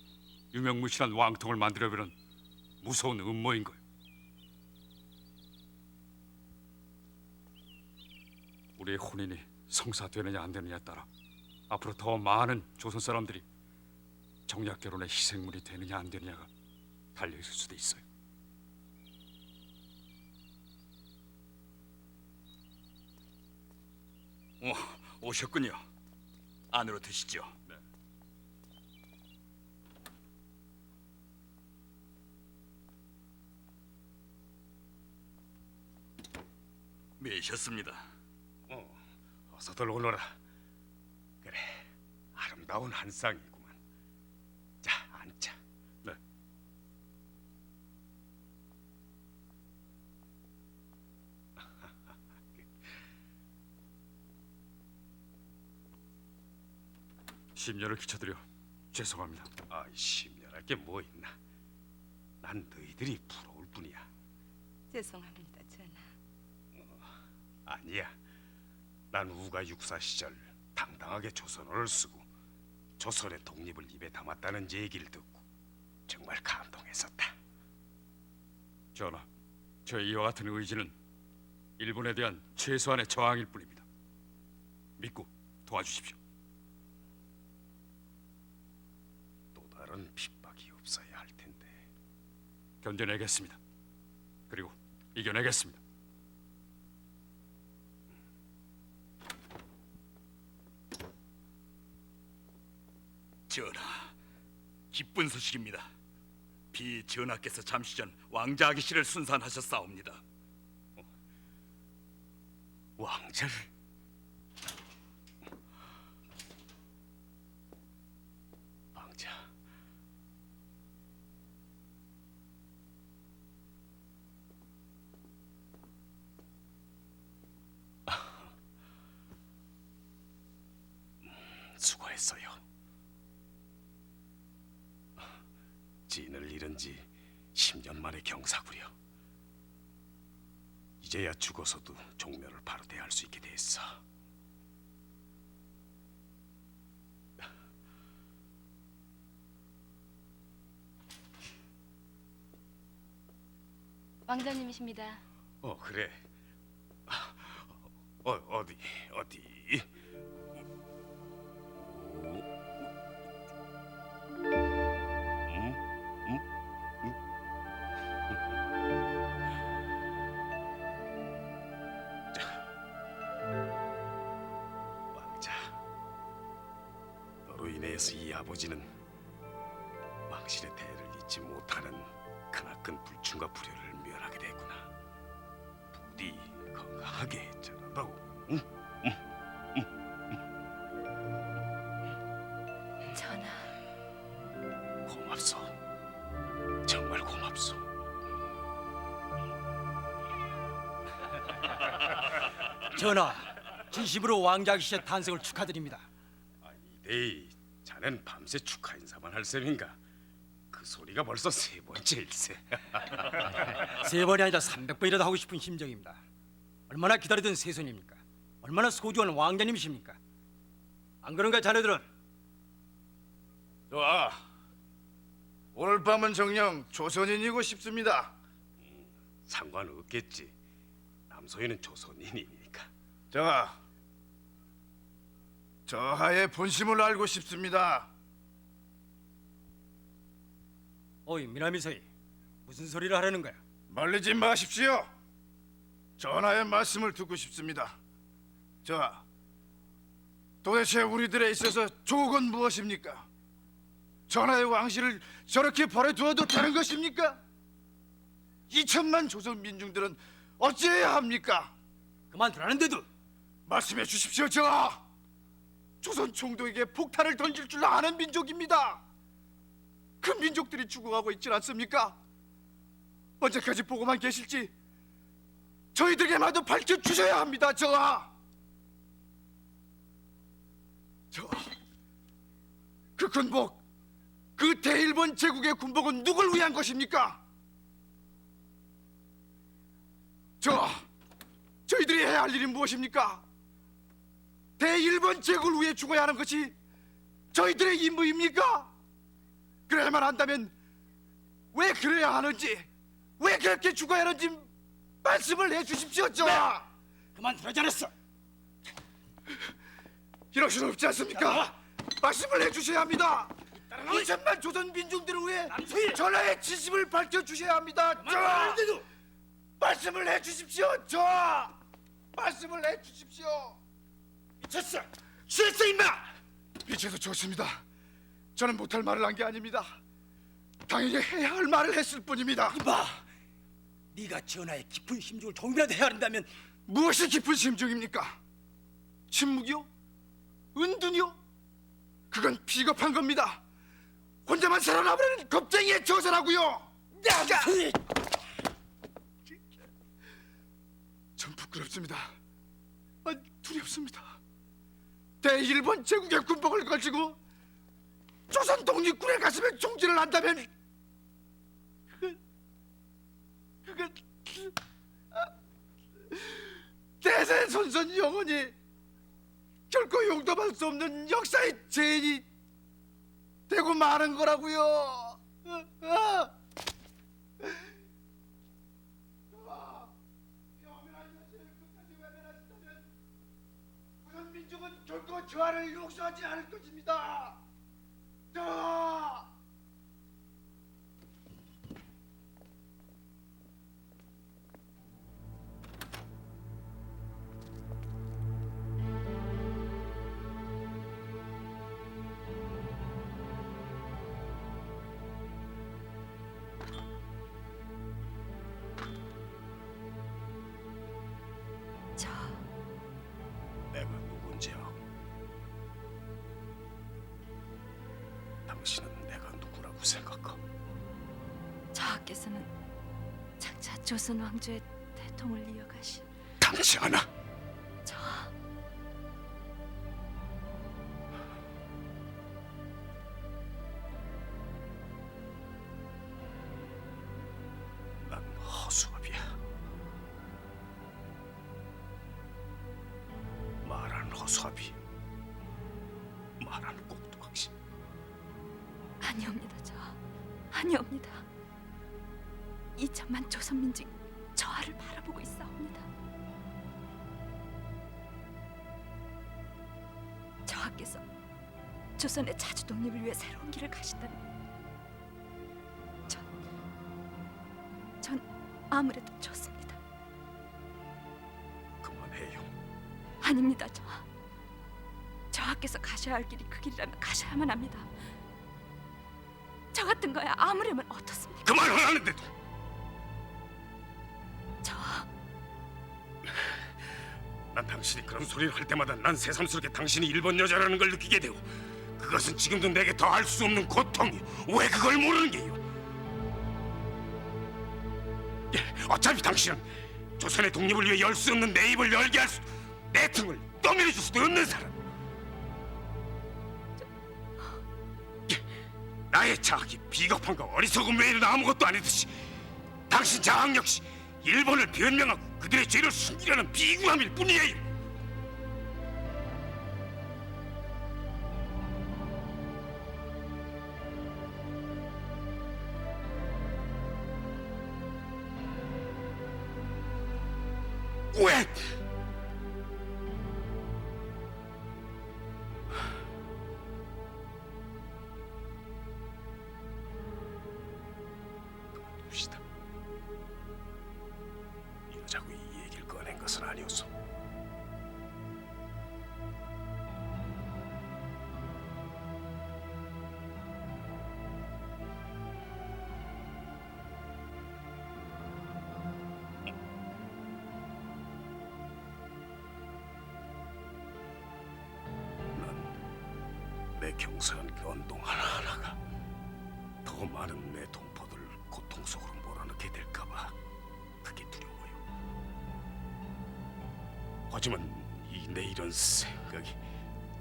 유명무실한 왕통을 만들어버리는 무서운 음모인 거예요. 우리의 혼인이 성사되느냐 안 되느냐에 따라 앞으로 더 많은 조선 사람들이 정략 결혼의 희생물이 되느냐 안 되느냐가 달려 있을 수도 있어요. 오셨군요. 안으로 드시죠. 네. 미셨습니다. 어서들 오너라. 그래, 아름다운 한 쌍이구만. 자, 앉자. 네. 심려를 끼쳐드려 죄송합니다. 심려할 게 뭐 있나? 난 너희들이 부러울 뿐이야. 죄송합니다, 전하. 아니야. 난 우가 육사 시절 당당하게 조선어를 쓰고 조선의 독립을 입에 담았다는 얘기를 듣고 정말 감동했었다. 전하, 저의 이와 같은 의지는 일본에 대한 최소한의 저항일 뿐입니다. 믿고 도와주십시오. 또 다른 핍박이 없어야 할 텐데. 견뎌내겠습니다. 그리고 이겨내겠습니다. 전하, 기쁜 소식입니다. 비 전하께서 잠시 전 왕자 아기씨를 순산하셨사옵니다. 왕자를? 왕자. 수고했어요. 지인을 잃은 지 10년 만의 경사구려. 이제야 죽어서도 종묘를 바로 대할 수 있게 됐어. 왕자님이십니다. 그래. 어디? 왕자, 너로 인해서 이 아버지는 왕실의 대를 잊지 못하는 크나큰 불충과 불효를 멸하게 됐구나. 부디 건강하게 자라다오. 응? 전하, 고맙소. 정말 고맙소. 전하, 진심으로 왕자 아기씨의 탄생을 축하드립니다. 이대희, 자넨 밤새 축하 인사만 할 셈인가? 그 소리가 벌써 세 번째일세. 세 번이 아니라 300번이라도 하고 싶은 심정입니다. 얼마나 기다리던 세손입니까? 얼마나 소중한 왕자님이십니까? 안 그런가 자네들은? 좋아. 오늘 밤은 정녕 조선인이고 싶습니다. 상관없겠지. 남소인은 조선인이니까. 저하의 본심을 알고 싶습니다. 어이 미나미서이, 무슨 소리를 하려는 거야? 말리지 마십시오. 전하의 말씀을 듣고 싶습니다. 도대체 우리들에 있어서 족은 무엇입니까? 전하의 왕실을 저렇게 버려두어도 되는 것입니까? 2천만 조선 민중들은 어찌해야 합니까? 그만두라는데도 말씀해 주십시오. 조선 총독에게 폭탄을 던질 줄 아는 민족입니다. 그 민족들이 죽어가고 있지 않습니까? 언제까지 보고만 계실지 저희들에게마저 밝혀주셔야 합니다. 그 군복, 그 대일본 제국의 군복은 누굴 위한 것입니까? 저희들이 해야 할 일이 무엇입니까? 대일본 제국을 위해 죽어야 하는 것이 저희들의 임무입니까? 그래야만 한다면 왜 그래야 하는지, 왜 그렇게 죽어야 하는지 말씀을 해주십시오. 그만두라지 않았어. 이럴 수는 없지 않습니까? 말씀을 해주셔야 합니다. 2천만 조선 민중들을 위해 전하의 진심을 밝혀주셔야 합니다. 말씀을 해주십시오. 말씀을 해주십시오. 미쳤어. 취했어 임마. 미쳐서 좋습니다. 저는 못할 말을 한 게 아닙니다. 당연히 해야 할 말을 했을 뿐입니다. 이봐, 네가 전하의 깊은 심중을 조금이라도 헤아린다면. 무엇이 깊은 심중입니까? 침묵이요? 은둔이요? 그건 비겁한 겁니다. 혼자만 살아남으려는 겁쟁이의 저서라고요. 전 부끄럽습니다. 두렵습니다. 대일본 제국의 군복을 걸치고 조선 독립군의 가슴에 총질을 한다면 그건 대대손손 영원히 결코 용납할 수 없는 역사의 죄인이 되고 마는 거라고요. 조선 민족은 결코 저하를 용서하지 않을 것입니다. 내가 누군지요? 당신은 내가 누구라고 생각하? 저하께서는 장차 조선 왕조의 대통을 이어가신 당치 않아. 저하. 난 허수아비야. 말한 허수아비, 말한 꼭두각시. 아니옵니다, 저하. 아니옵니다. 2천만 조선 민중이 저하를 바라보고 있사옵니다. 저하께서 조선의 자주 독립을 위해 새로운 길을 가신다면 전 아무래도 좋습니다. 그만해요. 아닙니다, 저하께서 가셔야 할 길이 그 길이라면 가셔야만 합니다. 저가 같은 거야 아무려면 어떻습니까? 그만하라는데도. 난 당신이 그런 소리를 할 때마다 난 새삼스럽게 당신이 일본 여자라는 걸 느끼게 되고, 그것은 지금도 내게 더 할 수 없는 고통이. 왜 그걸 모르는 게요? 어차피 당신은 조선의 독립을 위해 열 수 없는 내 입을 열게 할 수, 내 등을 떠밀어줄 수도 없는 사람. 나의 자학이 비겁함과 어리석음 외에는 아무것도 아니듯이 당신 자학 역시 일본을 변명하고 그들의 죄를 숨기려는 비굴함일 뿐이에요. 왜? 그만둡시다. 이러자고 이 얘기를 꺼낸 것은 아니었어. 내 경사한 언동 하나하나가 더 많은 내 동포들을 고통 속으로 몰아넣게 될까봐 그게 두려워요. 하지만 이 내 이런 생각이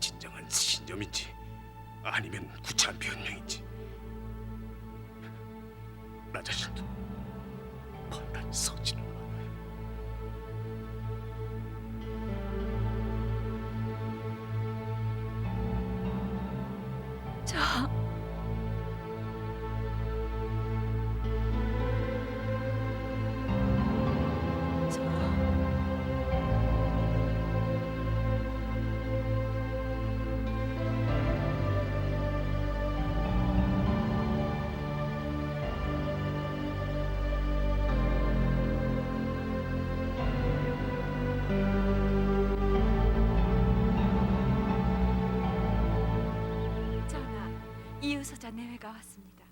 진정한 신념인지 아니면 구차한 변명인지 나 자신도 판단이 서지는 않아요. 이유소자 내외가 왔습니다.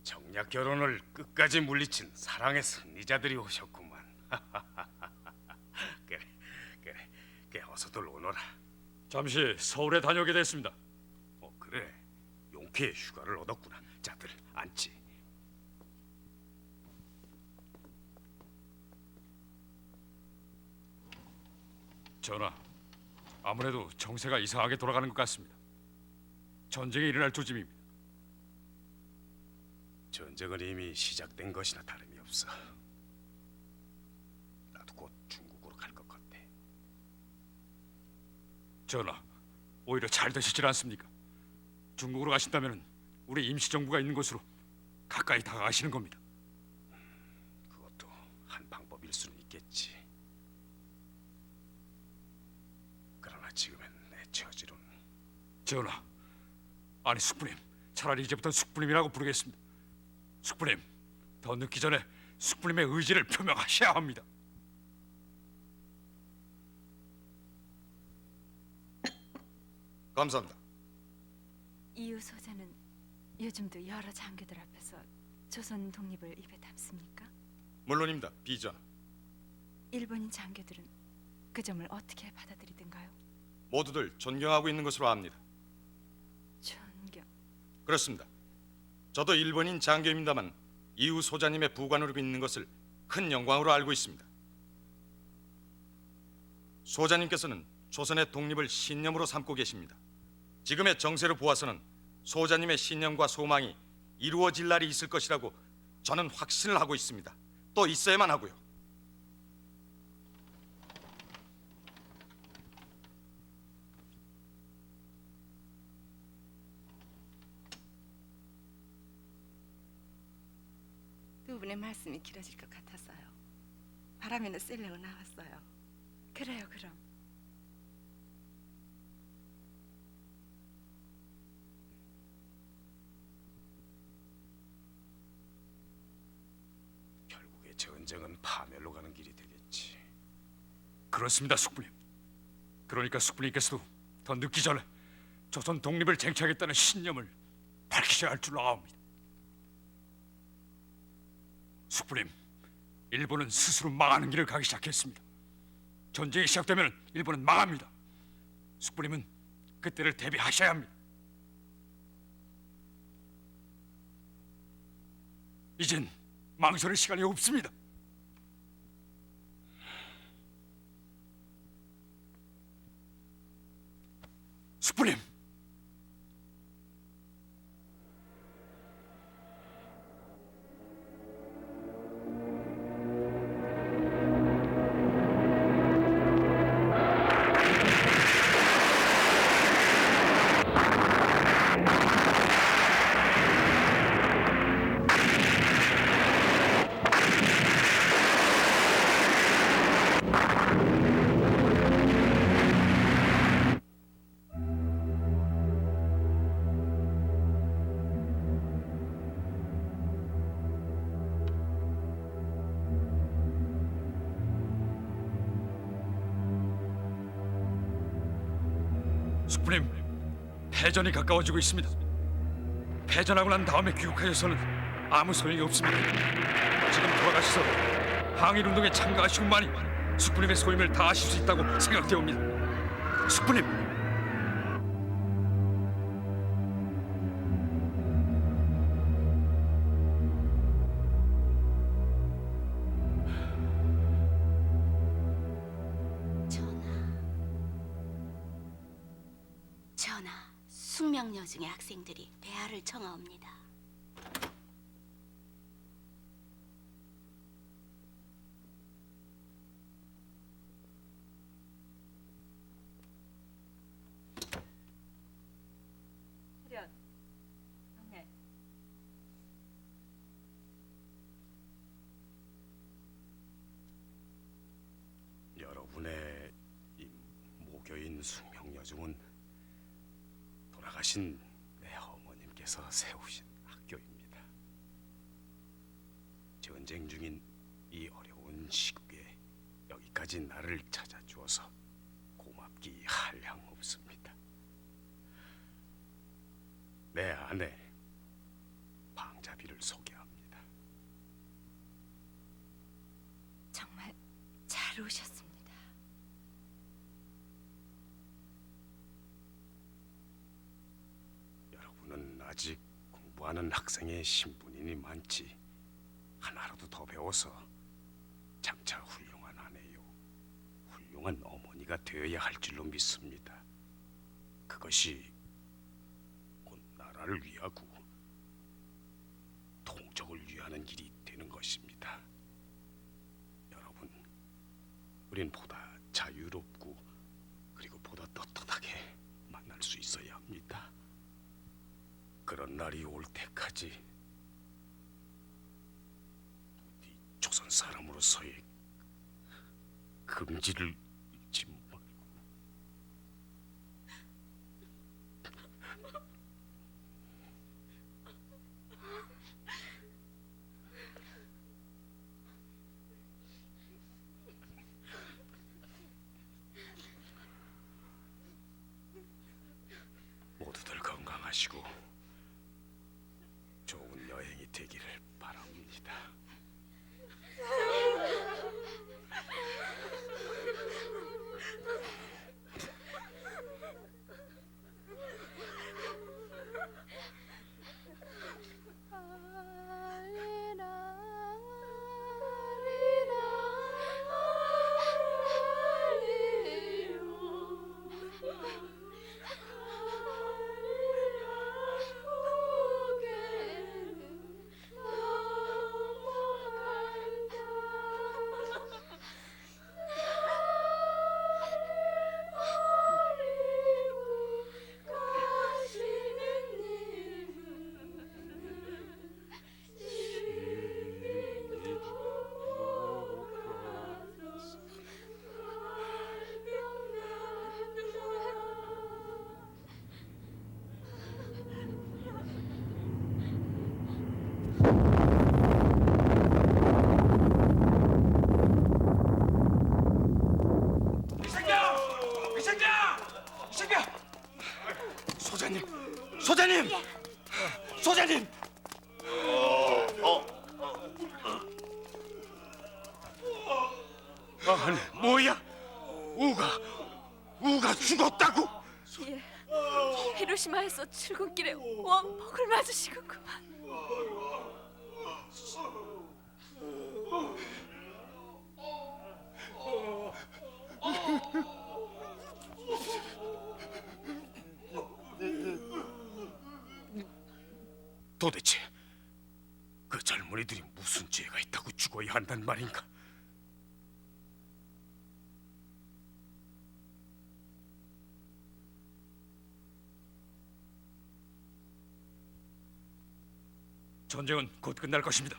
정략 결혼을 끝까지 물리친 사랑의 승리자들이 오셨구만. 그래, 어서들 오너라. 잠시 서울에 다녀오게 됐습니다. 그래, 용케 휴가를 얻었구나. 자들 앉지. 전하, 아무래도 정세가 이상하게 돌아가는 것 같습니다. 전쟁이 일어날 조짐입니다. 전쟁은 이미 시작된 것이나 다름이 없어. 나도 곧 중국으로 갈 것 같아. 전하, 오히려 잘 되시질 않습니까? 중국으로 가신다면 우리 임시정부가 있는 곳으로 가까이 다가가시는 겁니다. 그것도 한 방법일 수는 있겠지. 그러나 지금은 내 처지로는. 전하, 아니 숙부님, 차라리 이제부터 숙부님이라고 부르겠습니다. 숙부님, 더 늦기 전에 숙부님의 의지를 표명하셔야 합니다. 감사합니다. 이유소자는 요즘도 여러 장교들 앞에서 조선 독립을 입에 담습니까? 물론입니다, 비전하. 일본인 장교들은 그 점을 어떻게 받아들이던가요? 모두들 존경하고 있는 것으로 압니다. 존경. 그렇습니다. 저도 일본인 장교입니다만 이후 소자님의 부관으로 있는 것을 큰 영광으로 알고 있습니다. 소자님께서는 조선의 독립을 신념으로 삼고 계십니다. 지금의 정세를 보아서는 소자님의 신념과 소망이 이루어질 날이 있을 것이라고 저는 확신을 하고 있습니다. 또 있어야만 하고요. 두 분의 말씀이 길어질 것 같아서요. 바람에는 쓰려고 나왔어요. 그래요, 그럼. 결국에 전쟁은 파멸로 가는 길이 되겠지. 그렇습니다, 숙부님. 그러니까 숙부님께서도 더 늦기 전에 조선 독립을 쟁취하겠다는 신념을 밝히셔야 할 줄 아옵니다. 숙부님, 일본은 스스로 망하는 길을 가기 시작했습니다. 전쟁이 시작되면 일본은 망합니다. 숙부님은 그때를 대비하셔야 합니다. 이젠 망설일 시간이 없습니다. 숙부님, 숙부님, 패전이 가까워지고 있습니다. 패전하고 난 다음에 귀국하셔서는 아무 소용이 없습니다. 지금 돌아가셔서 항일운동에 참가하시고만이 숙부님의 소임을 다하실 수 있다고 생각되옵니다. 숙부님! 전하, 숙명여 중의 학생들이 대하를 청하옵니다. 혜련, 경례. 여러분의 이 모교인 숙명여중은 돌아가신 내 어머님께서 세우신 학교입니다. 전쟁 중인 이 어려운 시국에 여기까지 나를 찾아주어서 고맙기 한량 없습니다. 내 아내 방자비를 소개합니다. 정말 잘 오셨습니다. 여러분은 아직 공부하는 학생의 신분이니 많지 하나라도 더 배워서 장차 훌륭한 아내요, 훌륭한 어머니가 되어야 할 줄로 믿습니다. 그것이 곧 나라를 위하고 통적을 위하는 길이 되는 것입니다. 여러분, 우린 보다 자유롭고 그리고 보다 떳떳하게 만날 수 있어야 합니다. 그런 날이 올 때까지 부디 조선 사람으로서의 긍지를 잊지 말고 모두들 건강하시고 좋은 여행이 되기를 바랍니다. 아니 뭐야? 우가 죽었다고? 예, 히로시마에서 출근길에 원폭을 맞으시고 그만. 도대체 그 젊은이들이 무슨 죄가 있다고 죽어야 한단 말인가? 전쟁은 곧 끝날 것입니다.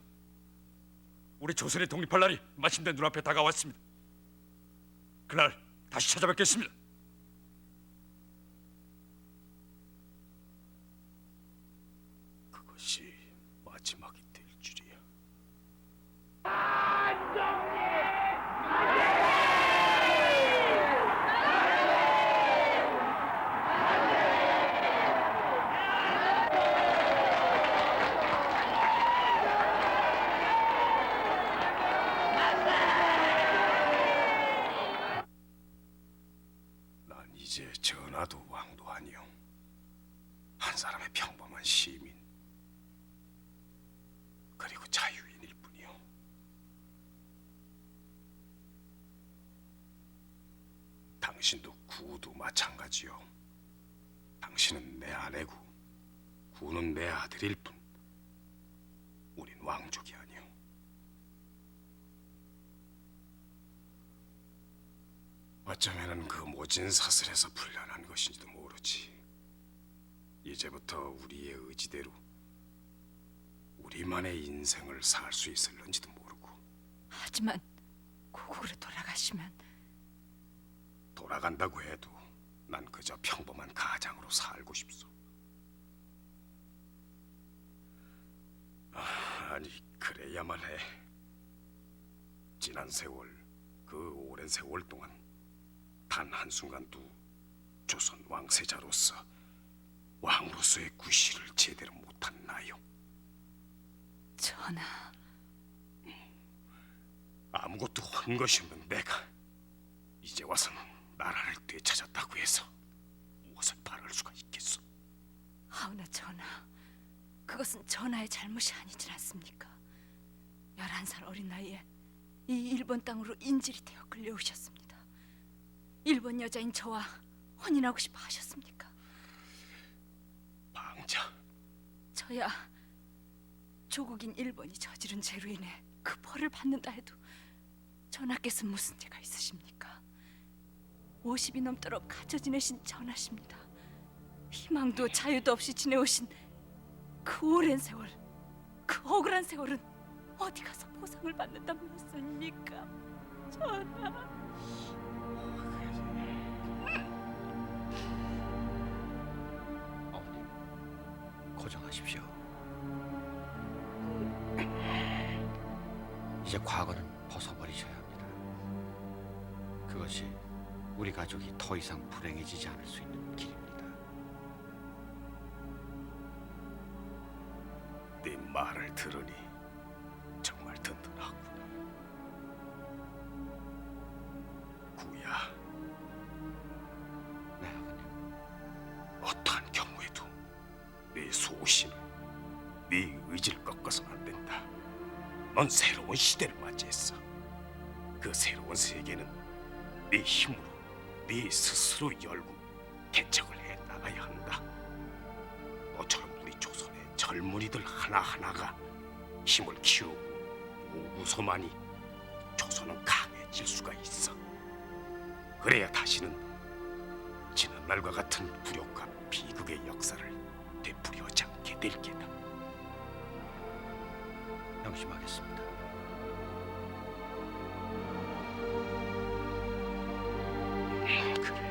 우리 조선이 독립할 날이 마침내 눈앞에 다가왔습니다. 그날 다시 찾아뵙겠습니다. 그것이 마지막이 될 줄이야. 난 이제 전하도 왕도 아니요, 한 사람의 평범한 시민, 그리고 자유인일 뿐이요. 당신도 구도 마찬가지요. 당신은 내 아내고 구는 내 아들일 뿐. 우린 왕족이 아니요. 어쩌면은 그 모진 사슬에서 풀려난 것인지도 모르지. 이제부터 우리의 의지대로 우리만의 인생을 살 수 있을런지도 모르고. 하지만 고국으로 돌아가시면 돌아간다고 해도 난 그저 평범한 가장으로 살고 싶소. 아니 그래야만 해. 지난 세월, 그 오랜 세월 동안 단 한순간도 조선 왕세자로서 왕으로서의 구실을 제대로 못한 나요. 전하, 아무것도 한 것이 없는 내가 이제 와서는 나라를 되찾았다고 해서 무엇을 바랄 수가 있겠소? 하오나 전하, 그것은 전하의 잘못이 아니지 않습니까? 11살 어린 나이에 이 일본 땅으로 인질이 되어 끌려오셨습니다. 일본 여자인 저와 혼인하고 싶어 하셨습니까? 방자, 저야 조국인 일본이 저지른 죄로 인해 그 벌을 받는다 해도 전하께서 무슨 죄가 있으십니까? 50이 넘도록 갇혀 지내신 전하십니다. 희망도 자유도 없이 지내오신 그 오랜 세월, 그 억울한 세월은 어디 가서 보상을 받는다는 말씀입니까? 전하. 고정하십시오. 이제 과거는 벗어버리셔야 합니다. 그것이 우리 가족이 더 이상 불행해지지 않을 수 있는 길입니다. 네 말을 들으니 정말 든든하구나. 구야. 네, 아버님. 어떠한 경우에도 네 소신, 네 의지를 꺾어서는 안 된다. 넌 새로운 시대를 맞이했어. 그 새로운 세계는 네 힘으로, 네 스스로 열고 개척을 해 나가야 한다. 너처럼 우리 조선의 젊은이들 하나하나가 힘을 키우고 모으고서만이 조선은 강해질 수가 있어. 그래야 다시는 지난날과 같은 굴욕과 비극의 역사를 되풀이하지 않게 될 게다. 명심하겠습니다. 그래.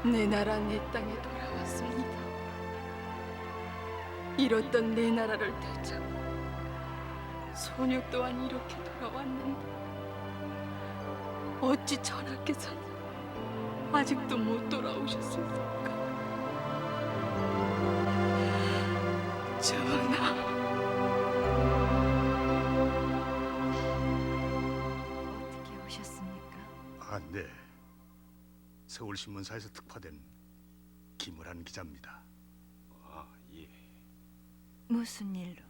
내 나라 내 땅에 돌아왔습니다. 잃었던 내 나라를 되찾고 소녀 또한 이렇게 돌아왔는데 어찌 전하께서는 아직도 못 돌아오셨습니까? 전하. 어떻게 오셨습니까? 아, 네. 서울신문사에서 특파된 김을한 기자입니다. 아, 예. 무슨 일로?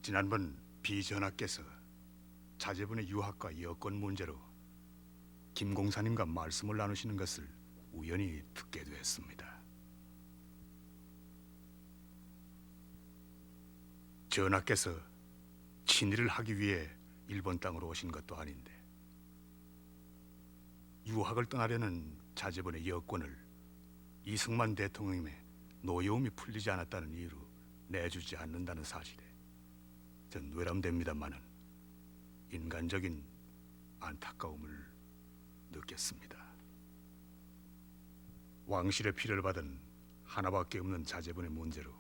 지난번 비 전하께서 자제분의 유학과 여권 문제로 김 공사님과 말씀을 나누시는 것을 우연히 듣게 되었습니다. 전하께서 친일을 하기 위해 일본 땅으로 오신 것도 아닌데 유학을 떠나려는 자제분의 여권을 이승만 대통령의 노여움이 풀리지 않았다는 이유로 내주지 않는다는 사실에 전 외람됩니다마는 인간적인 안타까움을 느꼈습니다. 왕실의 피를 받은 하나밖에 없는 자제분의 문제로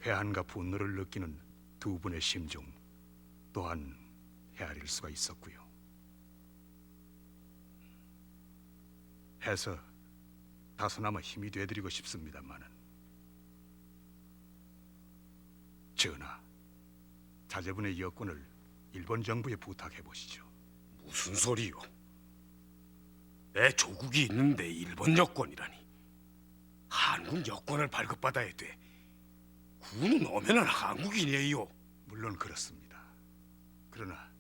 회한과 분노를 느끼는 두 분의 심정 또한 헤아릴 수가 있었고요. 해서 다소나마 힘이 되드리고 싶습니다마는 전하, 자제분의 여권을 일본 정부에 부탁해 보시죠. 무슨 소리요? 내 조국이 있는데 일본 여권이라니. 한국 여권을 발급받아야 돼. 군은 오면은 한국인이에요. 물론 그렇습니다. 그러나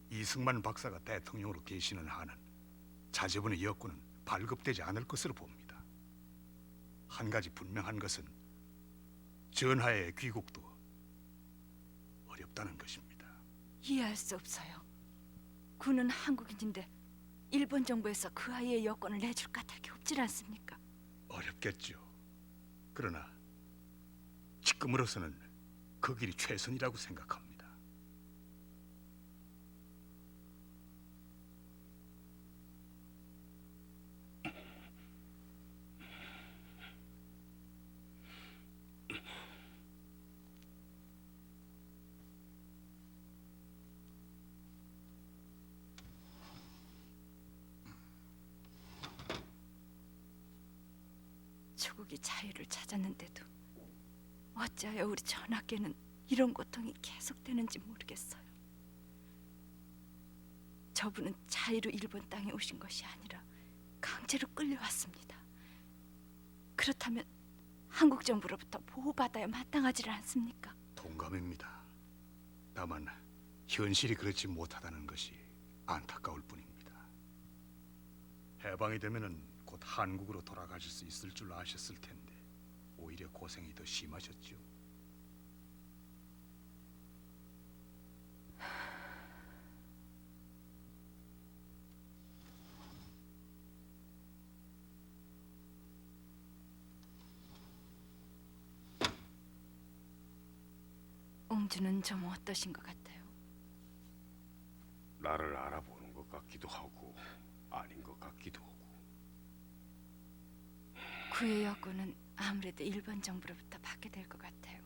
이승만 박사가 대통령으로 계시는 한은 자제분의 여권은 발급되지 않을 것으로 봅니다. 한 가지 분명한 것은 전하의 귀국도 어렵다는 것입니다. 이해할 수 없어요. 군은 한국인인데 일본 정부에서 그 아이의 여권을 내줄 까닭이 없질 않습니까? 어렵겠죠. 그러나 지금으로서는 그 길이 최선이라고 생각합니다. 조국이 자유를 찾았는데도 어찌하여 우리 전하께는 이런 고통이 계속되는지 모르겠어요. 저분은 자유로 일본 땅에 오신 것이 아니라 강제로 끌려왔습니다. 그렇다면 한국 정부로부터 보호받아야 마땅하지 않습니까? 동감입니다. 다만 현실이 그렇지 못하다는 것이 안타까울 뿐입니다. 해방이 되면은 곧 한국으로 돌아가실 수 있을 줄 아셨을 텐데 오히려 고생이 더 심하셨죠. 옹주는 좀 어떠신 것 같아요? 나를 알아보는 것 같기도 하고 아닌 것 같기도 하고. 그의 여권은 아무래도 일본 정부로부터 받게 될 것 같아요.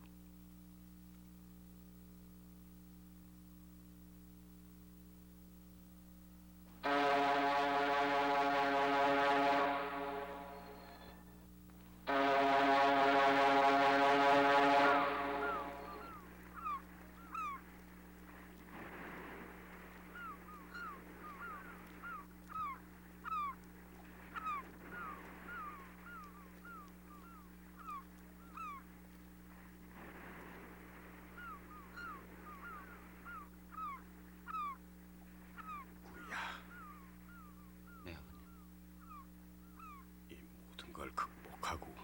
모든 걸 극복하고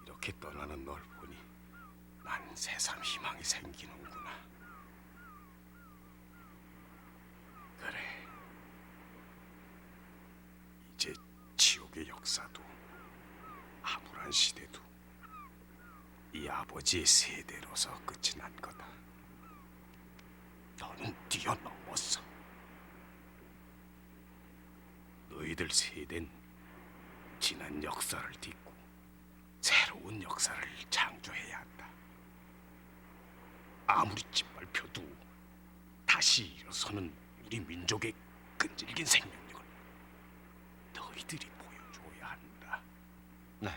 이렇게 떠나는 널 보니 난 새삼 희망이 생기는구나. 그래, 이제 지옥의 역사도 암울한 시대도 이 아버지의 세대로서 끝이 난 거다. 너는 뛰어넘었어. 너희들 세대는 지난 역사를 딛고 새로운 역사를 창조해야 한다. 아무리 짓밟혀도 다시 일어서는 우리 민족의 끈질긴 생명력을 너희들이 보여줘야 한다. 네,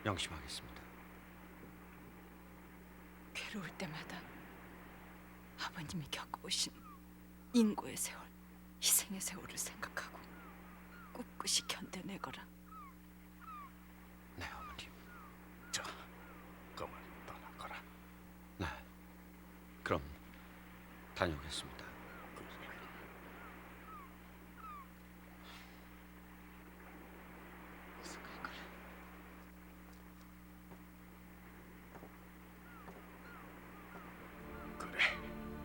명심하겠습니다. 괴로울 때마다 아버님이 겪어오신 인고의 세월, 희생의 세월을 생각하고 꿋꿋이 견뎌내거라. 네, 어머님. 자, 그만 떠나거라. 네, 그럼 다녀오겠습니다. 그래,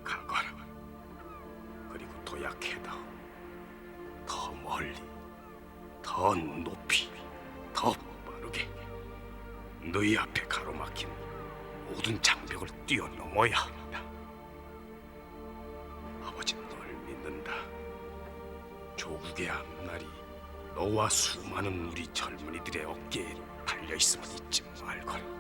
가거라. 그리고 도약해다. 더 멀리, 더 높이, 더 빠르게 너희 앞에 가로막힌 모든 장벽을 뛰어넘어야 한다. 아버지는 널 믿는다. 조국의 앞날이 너와 수많은 우리 젊은이들의 어깨에 달려있음을 잊지 말거라.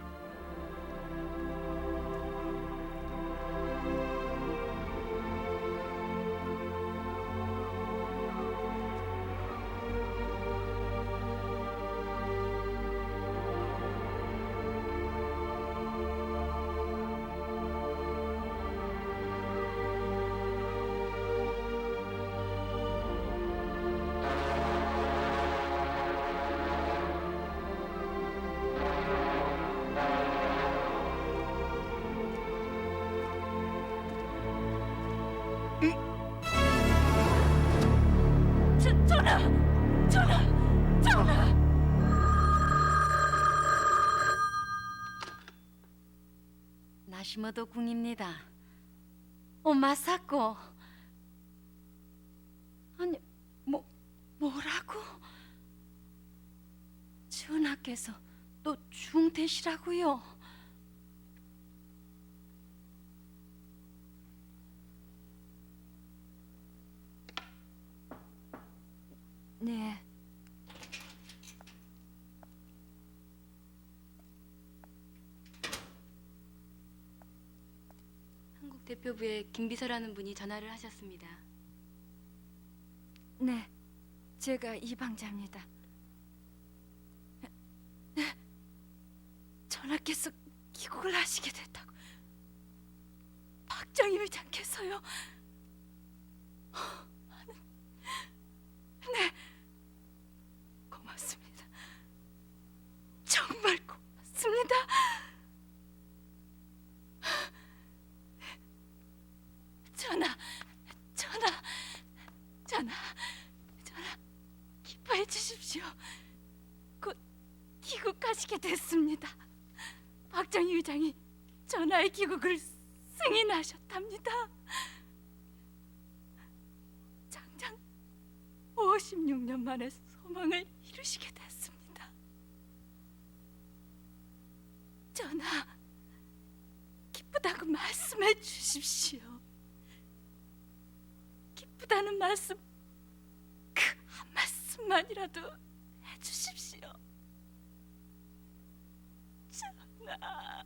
전하! 나시모도 궁입니다. 마사코. 아니, 뭐라고? 전하께서 또 중대시라고요. 네. 한국 대표부에 김비서라는 분이 전화를 하셨습니다. 네, 제가 이방자입니다. 전하께서 귀국을 하시게 됐다고. 박정희 의장께서요. 네, 고맙습니다. 정말 고맙습니다. 전하, 기뻐해 주십시오. 곧 귀국하시게 됐습니다. 박정희 의장이 전하의 귀국을 승인하셨답니다. 장장 56년 만에 소망을 이루시게 됐습니다. 전하, 기쁘다고 말씀해 주십시오. 기쁘다는 말씀, 그 한 말씀만이라도 해주십시오. 전하.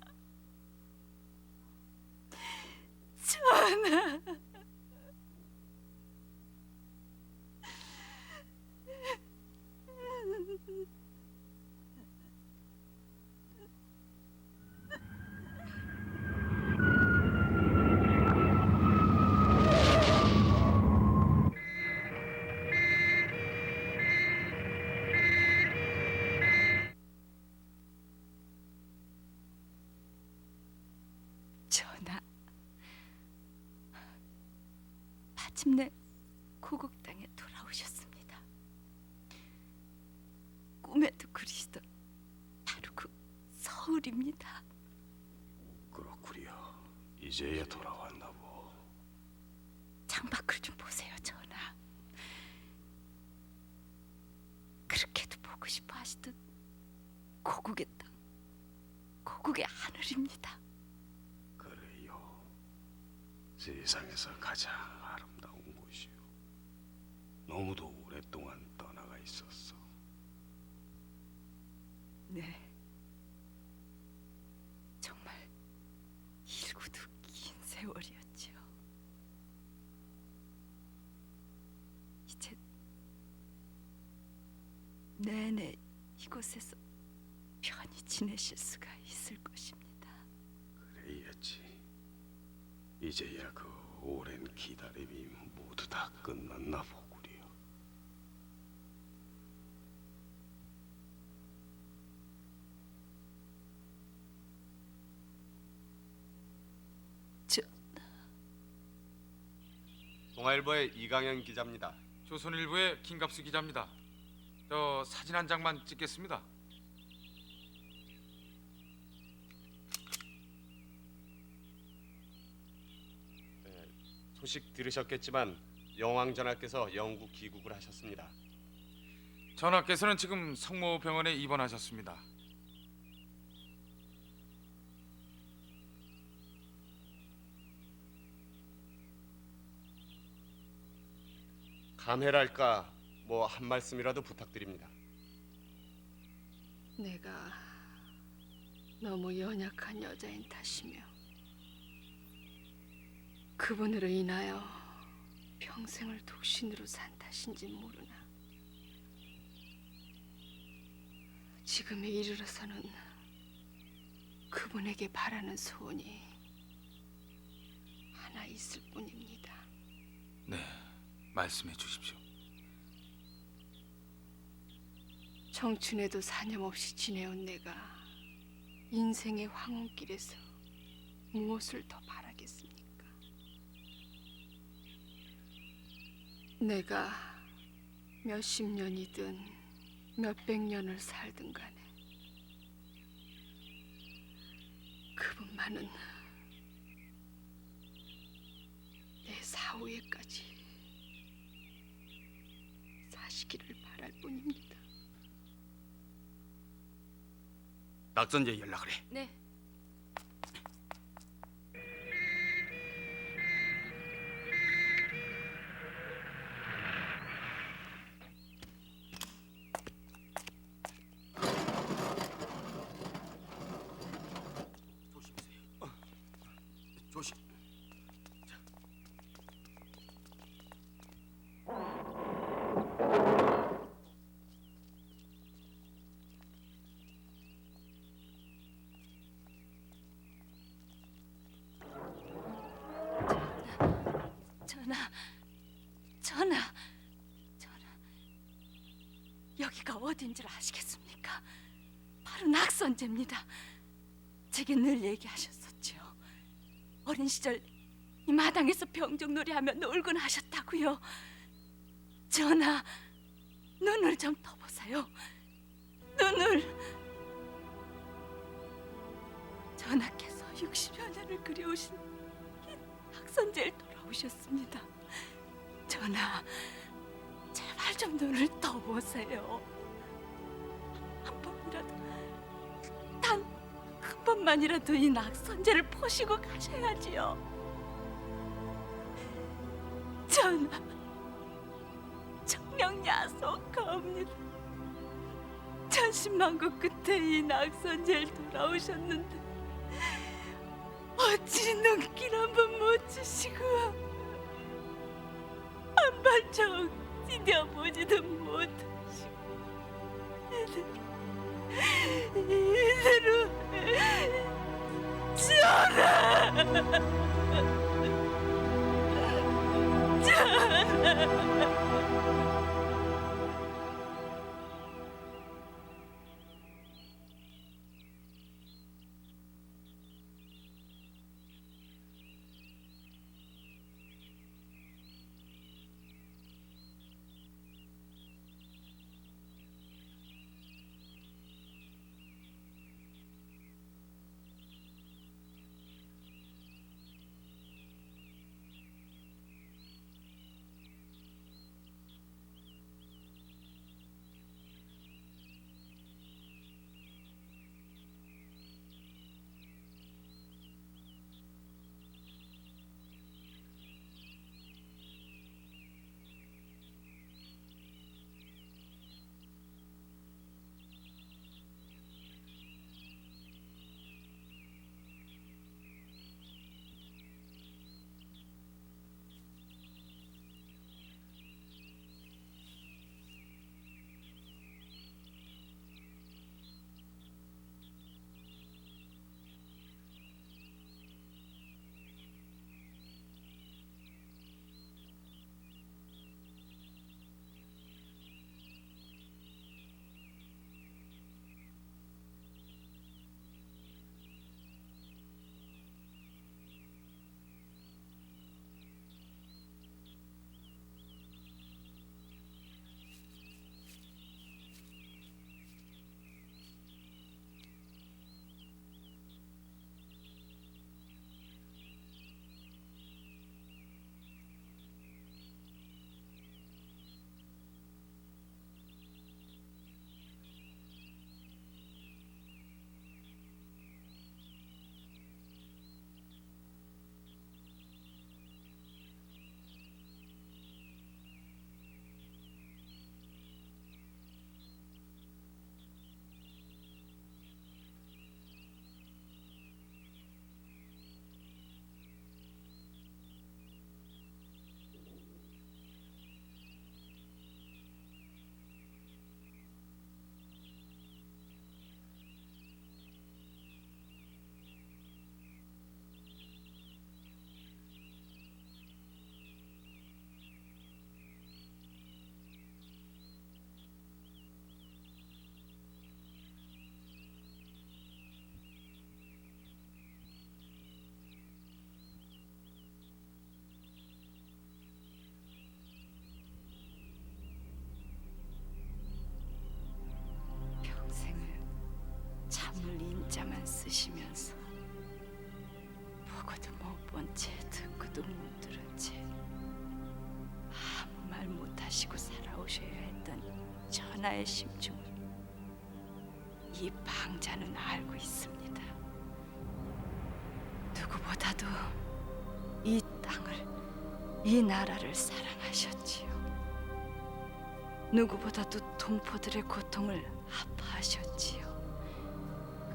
전하, 마침내 고국 땅에 돌아오셨습니다. 꿈에도 그리시던 바로 그 서울입니다. 그렇구려. 이제야 돌아왔나 보. 창밖을 좀 보세요, 전하. 그렇게도 보고 싶어 하시던 고국의 땅, 고국의 하늘입니다. 그래요. 세상에서 가장 아름다운 곳이요. 너무도 오랫동안 떠나가 있었어. 네. 정말 길고도 긴 세월이었지요. 이제 내내 이곳에서 편히 지내실 수가 있을 것입니다. 그래야지. 이제야 그 오랜 기다림이 모두 다 끝났나 보구려. 동아일보의 이강현 기자입니다. 조선일보의 김갑수 기자입니다. 저 사진 한 장만 찍겠습니다. 소식 들으셨겠지만 영왕 전하께서 영국 귀국을 하셨습니다. 전하께서는 지금 성모병원에 입원하셨습니다. 감회랄까 뭐 한 말씀이라도 부탁드립니다. 내가 너무 연약한 여자인 탓이며 그분으로 인하여 평생을 독신으로 산 탓인지 모르나 지금에 이르러서는 그분에게 바라는 소원이 하나 있을 뿐입니다. 네, 말씀해 주십시오. 청춘에도 사념없이 지내온 내가 인생의 황혼길에서 무엇을 더 바라겠습니까? 내가 몇십 년이든 몇백 년을 살든 간에 그분만은 내 사후에까지 사시기를 바랄 뿐입니다. 낙선제 연락을 해. 네. 조심. 전하. 여기가 어딘 줄 아시겠습니까? 바로 낙선제입니다. 제게 늘 얘기하셨었지요. 어린 시절 이 마당에서 병정놀이하며 놀곤 하셨다고요. 전하, 눈을 좀 떠보세요. 눈을. 전하께서 60여 년을 그려오신 이 낙선제를 돌아오셨습니다. 전하, 제발 좀 눈을 떠보세요. 한 번이라도, 단 한 번만이라도 이 낙선제를 보시고 가셔야지요. 전하, 정령 야속하옵니다. 천신만고 끝에 이 낙선제를 돌아오셨는데 어찌 눈길 한 번 못 주시고 한 발짝 디뎌보지도 못하시고 이대로 전하! 전하! 사물 인자만 쓰시면서 보고도 못 본 채 듣고도 못 들은 채 아무 말 못하시고 살아오셔야 했던 전하의 심중을 이 방자는 알고 있습니다. 누구보다도 이 땅을, 이 나라를 사랑하셨지요. 누구보다도 동포들의 고통을 아파하셨지요.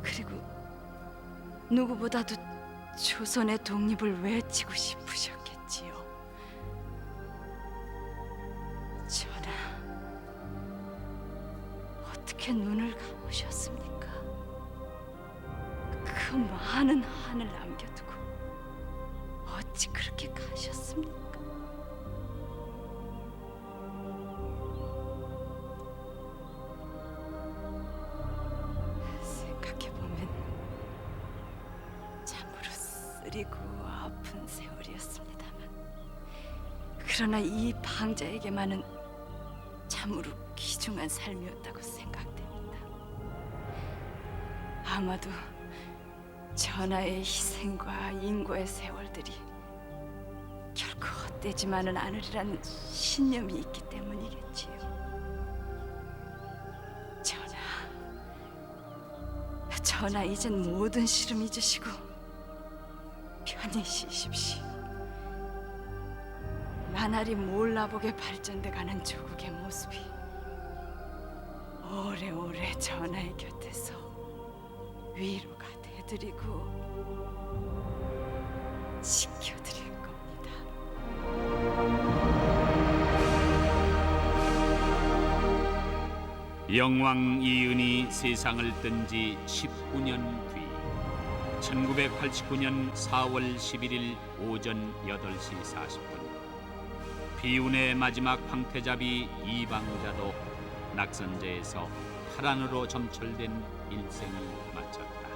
그리고 누구보다도 조선의 독립을 외치고 싶으셨겠지요. 전하, 어떻게 눈을 감으셨습니까? 그 많은 한을 남겨두고 어찌 그렇게 가셨습니까? 생각해보면 참으로 쓰리고 아픈 세월이었습니다만, 그러나 이 방자에게만은 참으로 귀중한 삶이었다고 생각됩니다. 아마도 전하의 희생과 인고의 세월들이 결코 헛되지만은 않으리라는 신념이 있기 때문이겠지요. 전하 이젠 모든 시름 잊으시고 편히 쉬십시오. 나날이 몰라보게 발전돼가는 조국의 모습이 오래오래 전하의 곁에서 위로가 되드리고 지켜드릴 겁니다. 영왕 이은이 세상을 뜬 지 19년 뒤 1989년 4월 11일 오전 8시 40분 비운의 마지막 황태자비 이방자도 낙선제에서 파란으로 점철된 일생을 마쳤다.